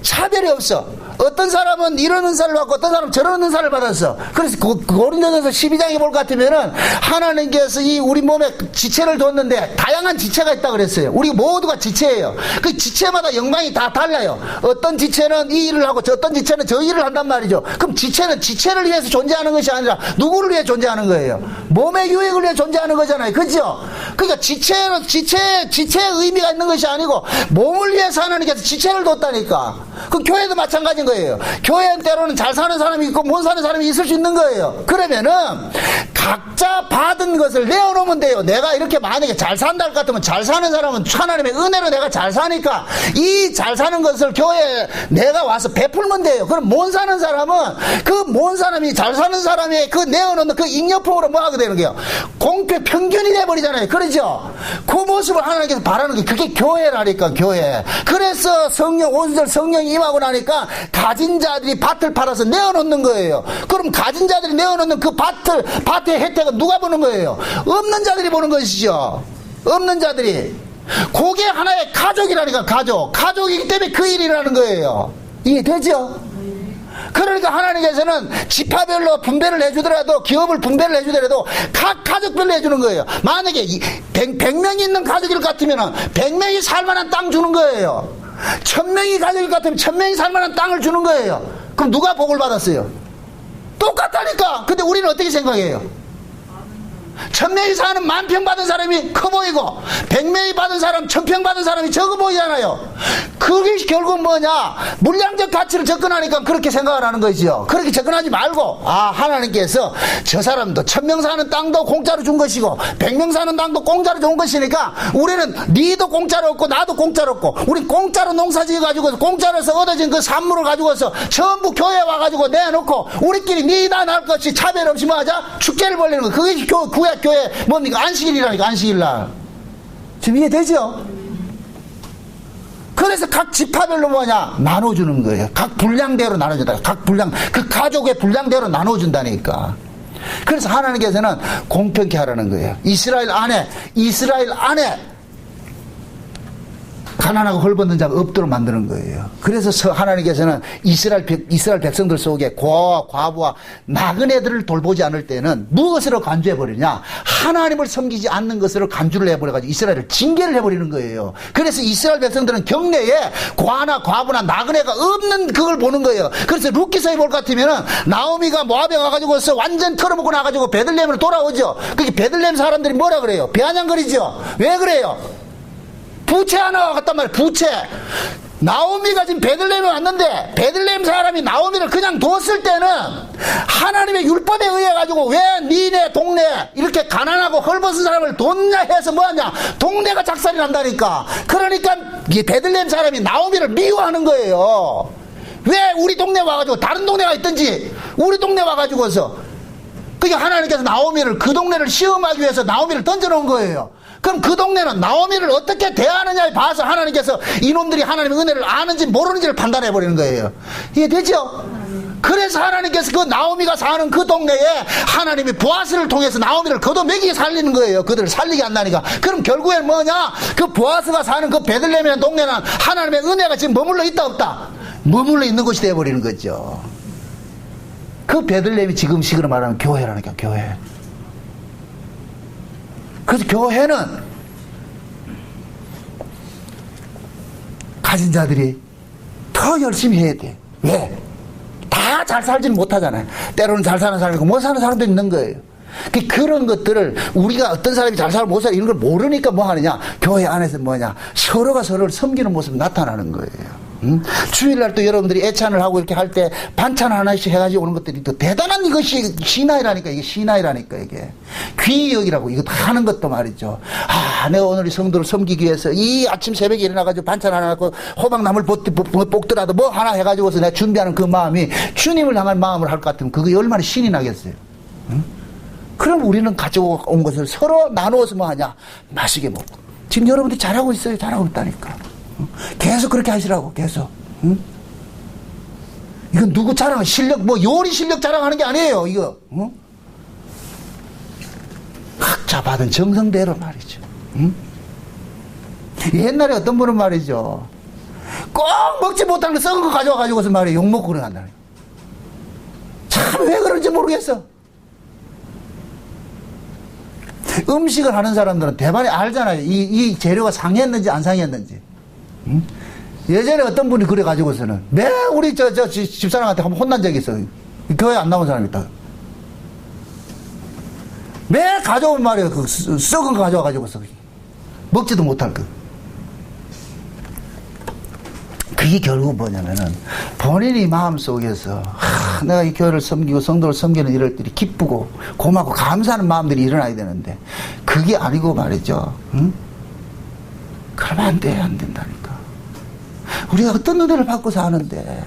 차별이 없어. 어떤 사람은 이런 은사를 받고 어떤 사람은 저런 은사를 받았어. 그래서 고린도전서 12장에 볼 것 같으면은 하나님께서 이 우리 몸에 지체를 줬는데 다양한 지체가 있다 그랬어요. 우리 모두가 지체예요. 그 지체마다 영광이 다 달라요. 어떤 지체는 이 일을 하고 어떤 지체는 저 일을 한단 말이죠. 그럼 지체는 지체를 위해서 존재하는 것이 아니라 누구를 위해 존재하는 거예요? 몸의 유익을 위해 존재하는 거잖아요. 그죠? 그러니까 지체의 의미가 있는 것이 아니고 몸을 위해서 하나님께서 지체를 뒀다니까. 그 교회도 마찬가지인 거예요. 교회는 때로는 잘 사는 사람이 있고 못 사는 사람이 있을 수 있는 거예요. 그러면은 각자 받은 것을 내어놓으면 돼요. 내가 이렇게 만약에 잘 산다 할 것 같으면 잘 사는 사람은 하나님의 은혜로 내가 잘 사니까 이 잘 사는 것을 교회에 내가 와서 베풀면 돼요. 그럼 못 사는 사람은 그 못 사람이 잘 사는 사람이 그 내어놓는 그 잉여품으로 뭐 하게 되는 거예요? 공평 평균이 돼버리잖아요. 그러죠? 그 모습을 하나님께서 바라는 게 그게 교회라니까, 교회. 그래서 성령, 온전히 성령이 임하고 나니까 가진 자들이 밭을 팔아서 내어놓는 거예요. 그럼 가진 자들이 내어놓는 그 밭의 혜택은 누가 보는 거예요? 없는 자들이 보는 것이죠. 없는 자들이. 그게 하나의 가족이라니까, 가족이기 때문에 그 일이라는 거예요. 이해되죠? 그러니까 하나님께서는 지파별로 분배를 해주더라도, 기업을 분배를 해주더라도 각 가족별로 해주는 거예요. 만약에 100명이 있는 가족일 것 같으면 100명이 살만한 땅 주는 거예요. 1000명이 가족일 것 같으면 1000명이 살만한 땅을 주는 거예요. 그럼 누가 복을 받았어요? 똑같다니까. 근데 우리는 어떻게 생각해요? 1000명이 사는 10,000평 받은 사람이 커 보이고 100명이 받은 사람, 1000평 받은 사람이 적어 보이잖아요. 그게 결국 뭐냐? 물량적 가치를 접근하니까 그렇게 생각을 하는 거지요. 그렇게 접근하지 말고, 하나님께서 저 사람도 1000명 사는 땅도 공짜로 준 것이고 100명 사는 땅도 공짜로 준 것이니까 우리는 니도 공짜로 얻고 나도 공짜로 얻고, 우리 공짜로 농사 지어가지고 공짜로서 얻어진 그 산물을 가지고서 전부 교회에 와가지고 내놓고 우리끼리 니나 날 것이 차별 없이 뭐 하자? 축제를 벌리는 거. 그게 교회 뭡니까? 안식일이라니까, 안식일날. 지금 이해되죠? 그래서 각 지파별로 뭐냐? 나눠주는 거예요. 각 분량대로 나눠준다. 각 분량, 그 가족의 분량대로 나눠준다니까. 그래서 하나님께서는 공평케 하라는 거예요. 이스라엘 안에 가난하고 헐벗는 자가 없도록 만드는 거예요. 그래서 하나님께서는 이스라엘 백성들 속에 고아와 과부와 나그네들을 돌보지 않을 때는 무엇으로 간주해버리냐? 하나님을 섬기지 않는 것으로 간주를 해버려가지고 이스라엘을 징계를 해버리는 거예요. 그래서 이스라엘 백성들은 경내에 고아나 과부나 나그네가 없는 그걸 보는 거예요. 그래서 룻기서에 볼 것 같으면은 나오미가 모압에 와가지고서 완전 털어먹고 나가지고 베들레헴으로 돌아오죠. 그게 베들레헴 사람들이 뭐라 그래요? 비아냥거리죠. 왜 그래요? 부채 하나가 갔단 말이에요. 부채. 나오미가 지금 베들레헴에 왔는데 베들레헴 사람이 나오미를 그냥 뒀을 때는 하나님의 율법에 의해 가지고 왜 니네 동네 이렇게 가난하고 헐벗은 사람을 뒀냐 해서 뭐하냐? 동네가 작살이 난다니까. 그러니까 이 베들레헴 사람이 나오미를 미워하는 거예요. 왜 우리 동네 와가지고 다른 동네가 있든지 우리 동네 와가지고서. 그러니까 하나님께서 나오미를, 그 동네를 시험하기 위해서 나오미를 던져놓은 거예요. 그럼 그 동네는 나오미를 어떻게 대하느냐에 봐서 하나님께서 이놈들이 하나님의 은혜를 아는지 모르는지를 판단해버리는 거예요. 이해되죠? 그래서 하나님께서 그 나오미가 사는 그 동네에 하나님이 보아스를 통해서 나오미를 걷어먹이게 살리는 거예요. 그들을 살리게 한다니까. 그럼 결국엔 뭐냐? 그 보아스가 사는 그 베들레헴이라는 동네는 하나님의 은혜가 지금 머물러 있다 없다? 머물러 있는 곳이 되어버리는 거죠. 그 베들레헴이 지금 식으로 말하는 교회라니까, 교회. 그래서 교회는 가진 자들이 더 열심히 해야 돼. 왜? 다 잘 살지는 못하잖아요. 때로는 잘 사는 사람이 있고 못 사는 사람도 있는 거예요. 그런 것들을 우리가 어떤 사람이 잘 살고 못 살고 이런 걸 모르니까 뭐 하느냐? 교회 안에서 뭐냐? 서로가 서로를 섬기는 모습이 나타나는 거예요. 주일날 또 여러분들이 애찬을 하고 이렇게 할 때 반찬 하나씩 해가지고 오는 것들이 또 대단한 이것이 신화이라니까, 이게 신화이라니까, 이게. 귀여기라고 이거 하는 것도 말이죠. 내가 오늘 이 성도를 섬기기 위해서 이 아침 새벽에 일어나가지고 반찬 하나 갖고 호박나물 볶더라도 뭐 하나 해가지고서 내가 준비하는 그 마음이 주님을 향한 마음을 할 것 같으면 그게 얼마나 신이 나겠어요. 그럼 우리는 가지고 온 것을 서로 나누어서 뭐 하냐? 맛있게 먹고. 지금 여러분들이 잘하고 있어요. 잘하고 있다니까. 계속 그렇게 하시라고, 계속. 응? 이건 누구 자랑, 실력, 뭐 요리 실력 자랑하는 게 아니에요, 이거. 응? 각자 받은 정성대로 말이죠. 응? 옛날에 어떤 분은 말이죠. 꼭 먹지 못하는 거 썩은 거 가져와가지고서 말이에요. 욕먹고 그러간다는 거예요. 참 왜 그런지 모르겠어. 음식을 하는 사람들은 대만에 알잖아요. 이 재료가 상했는지 안 상했는지. 응? 예전에 어떤 분이 그래가지고서는 매 우리 집사람한테 한번 혼난 적이 있어요. 교회 안 나온 사람이 있다. 매 가져온 말이에요. 그 썩은 거 가져와가지고서 먹지도 못할 거. 그게 결국 뭐냐면은 본인이 마음속에서 내가 이 교회를 섬기고 성도를 섬기는 이럴 때이 기쁘고 고맙고 감사하는 마음들이 일어나야 되는데 그게 아니고 말이죠. 응? 그러면 안 돼. 안 된다니까. 우리가 어떤 은혜를 받고 사는데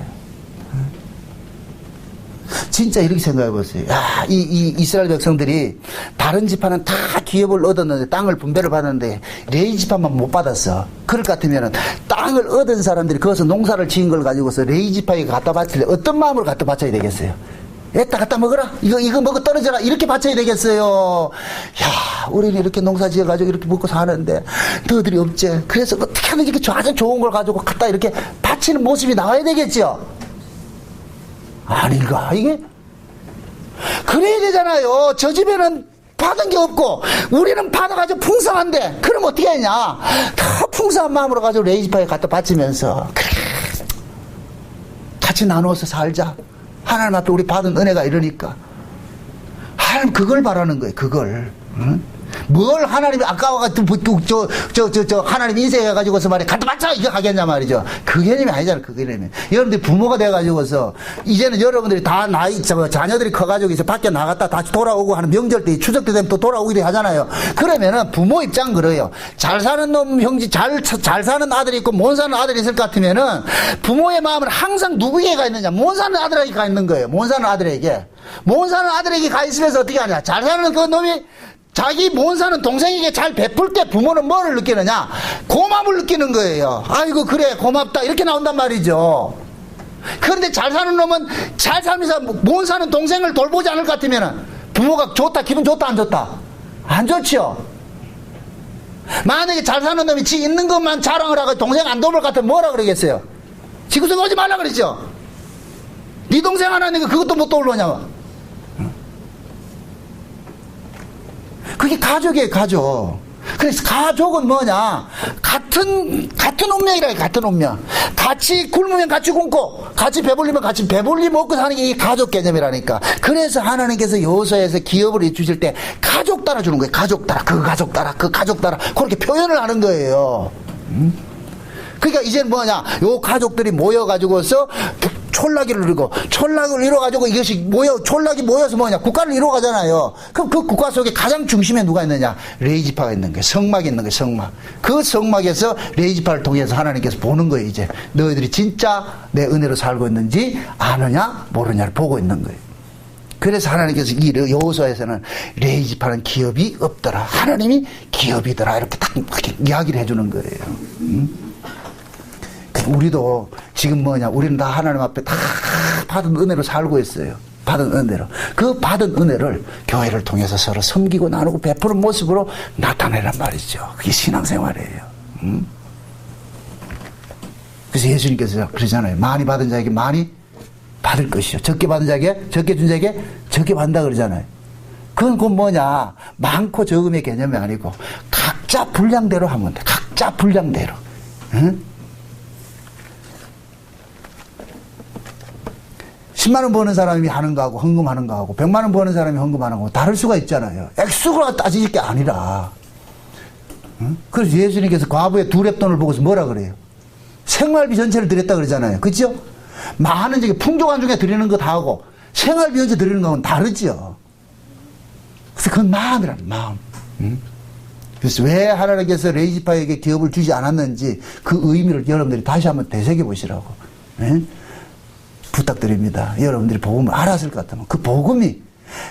진짜 이렇게 생각해 보세요. 야, 이 이스라엘 백성들이 다른 지파는 다 기업을 얻었는데 땅을 분배를 받았는데 레위 지파만 못 받았어. 그럴 것 같으면은 땅을 얻은 사람들이 거기서 농사를 지은 걸 가지고서 레위 지파에 갖다 바칠 때 어떤 마음으로 갖다 바쳐야 되겠어요? 에따 갖다 먹어라. 이거 먹어 떨어져라. 이렇게 바쳐야 되겠어요. 야, 우리는 이렇게 농사 지어 가지고 이렇게 먹고 사는데 너희들이 없지. 그래서 어떻게 하면 이렇게 아주 좋은 걸 가지고 갖다 이렇게 바치는 모습이 나와야 되겠죠. 아닌가 이게? 그래야 되잖아요. 저 집에는 받은 게 없고 우리는 받아가지고 풍성한데 그럼 어떻게 하냐? 다 풍성한 마음으로 가지고 레이지파에 갖다 바치면서 그래, 같이 나누어서 살자. 하나님 앞에 우리 받은 은혜가 이러니까 하나님 그걸 바라는 거예요. 그걸. 응? 뭘 하나님이 아까워가지고 하나님 인쇄해가지고서 말이야 갖다 바쳐 이거 하겠냐 말이죠. 그 개념이 아니잖아요. 그 개념이. 여러분들이 부모가 돼가지고서 이제는 여러분들이 다 나이 자녀들이 커가지고 이제 밖에 나갔다 다시 돌아오고 하는 명절 때 추석 때 되면 또 돌아오기도 하잖아요. 그러면은 부모 입장 그래요. 잘 사는 놈 형제 잘 사는 아들이 있고 못 사는 아들이 있을 것 같으면은 부모의 마음은 항상 누구에게 가 있느냐? 못 사는 아들에게 가 있는 거예요. 못 사는 아들에게. 못 사는 아들에게 가 있으면서 어떻게 하냐? 잘 사는 그 놈이 자기 못 사는 동생에게 잘 베풀 때 부모는 뭐를 느끼느냐? 고마움을 느끼는 거예요. 아이고 그래 고맙다 이렇게 나온단 말이죠. 그런데 잘 사는 놈은 잘 살면서 못 사는 동생을 돌보지 않을 것 같으면 부모가 좋다 기분 좋다 안 좋다? 안 좋죠. 만약에 잘 사는 놈이 지 있는 것만 자랑을 하고 동생 안 돌볼 것 같으면 뭐라 그러겠어요? 지구석 오지 말라 그랬죠. 네 동생 하나 있는 거 그것도 못 돌보냐고. 그게 가족이에요, 가족. 그래서 가족은 뭐냐? 같은 운명이라 같은 운명. 같이 굶으면 같이 굶고, 같이 배불리면 같이 배불리 먹고 사는 게 이 가족 개념이라니까. 그래서 하나님께서 여호수아에서 기업을 주실 때 가족 따라 주는 거예요. 가족 따라, 그 가족 따라, 그 가족 따라. 그렇게 표현을 하는 거예요. 그러니까 이제는 뭐냐? 요 가족들이 모여가지고서 촌락이를 이루고 촌락을 이루어가지고 이것이 촌락이 모여서 뭐냐 국가를 이루어가잖아요. 그럼 그 국가 속에 가장 중심에 누가 있느냐? 레이지파가 있는 거예요. 성막이 있는 거예요. 성막. 그 성막에서 레이지파를 통해서 하나님께서 보는 거예요. 이제 너희들이 진짜 내 은혜로 살고 있는지 아느냐 모르냐를 보고 있는 거예요. 그래서 하나님께서 이 여호수아에서는 레이지파는 기업이 없더라. 하나님이 기업이더라. 이렇게 딱 이야기를 해주는 거예요. 우리도 지금 뭐냐 우리는 다 하나님 앞에 다 받은 은혜로 살고 있어요. 받은 은혜로 그 받은 은혜를 교회를 통해서 서로 섬기고 나누고 베푸는 모습으로 나타내란 말이죠. 그게 신앙생활이에요. 그래서 예수님께서 그러잖아요. 많이 받은 자에게 많이 받을 것이요 적게 받은 자에게 적게 준 자에게 적게 받는다 그러잖아요. 그건 뭐냐 많고 적음의 개념이 아니고 각자 분량대로 하면 돼. 각자 분량대로. 응? 10만 원 버는 사람이 하는 거하고 헌금하는 거하고 100만 원 버는 사람이 헌금하는 거하고 다를 수가 있잖아요. 액수가 따질 게 아니라. 응? 그래서 예수님께서 과부의 두 렙돈을 보고서 뭐라 그래요? 생활비 전체를 드렸다 그러잖아요. 그렇죠? 많은 저기 풍족한 중에 드리는 거 다 하고 생활비 전체 드리는 거하고는 다르죠. 그래서 그건 마음이란 마음. 응? 그래서 왜 하나님께서 레이지파에게 기업을 주지 않았는지 그 의미를 여러분들이 다시 한번 되새겨 보시라고. 응? 부탁드립니다. 여러분들이 복음을 알았을 것 같으면 그 복음이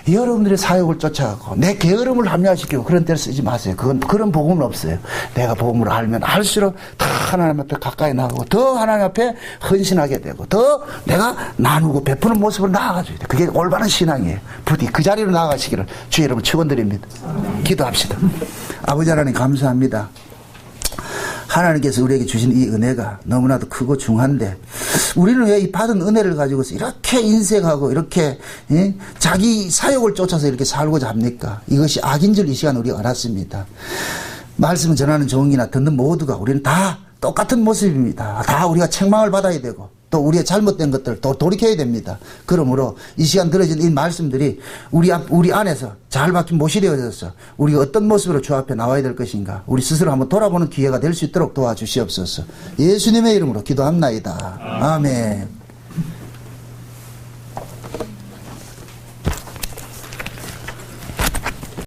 여러분들의 사역을 쫓아가고 내 게으름을 합리화시키고 그런 데를 쓰지 마세요. 그런 복음은 없어요. 내가 복음을 알면 알수록 더 하나님 앞에 가까이 나가고 더 하나님 앞에 헌신하게 되고 더 내가 나누고 베푸는 모습으로 나아가줘야 돼. 그게 올바른 신앙이에요. 부디 그 자리로 나아가시기를 주의 이름으로 축원드립니다. 기도합시다. 아버지 하나님 감사합니다. 하나님께서 우리에게 주신 이 은혜가 너무나도 크고 중한데 우리는 왜 이 받은 은혜를 가지고서 이렇게 인색하고 이렇게 자기 사욕을 쫓아서 이렇게 살고자 합니까? 이것이 악인 줄 이 시간 우리가 알았습니다. 말씀을 전하는 종이나 듣는 모두가 우리는 다 똑같은 모습입니다. 다 우리가 책망을 받아야 되고 또 우리의 잘못된 것들을 또 돌이켜야 됩니다. 그러므로 이 시간 들어진 이 말씀들이 우리 안에서 잘 박힌 못이 되어져서 우리가 어떤 모습으로 주 앞에 나와야 될 것인가 우리 스스로 한번 돌아보는 기회가 될 수 있도록 도와주시옵소서. 예수님의 이름으로 기도합나이다. 아멘.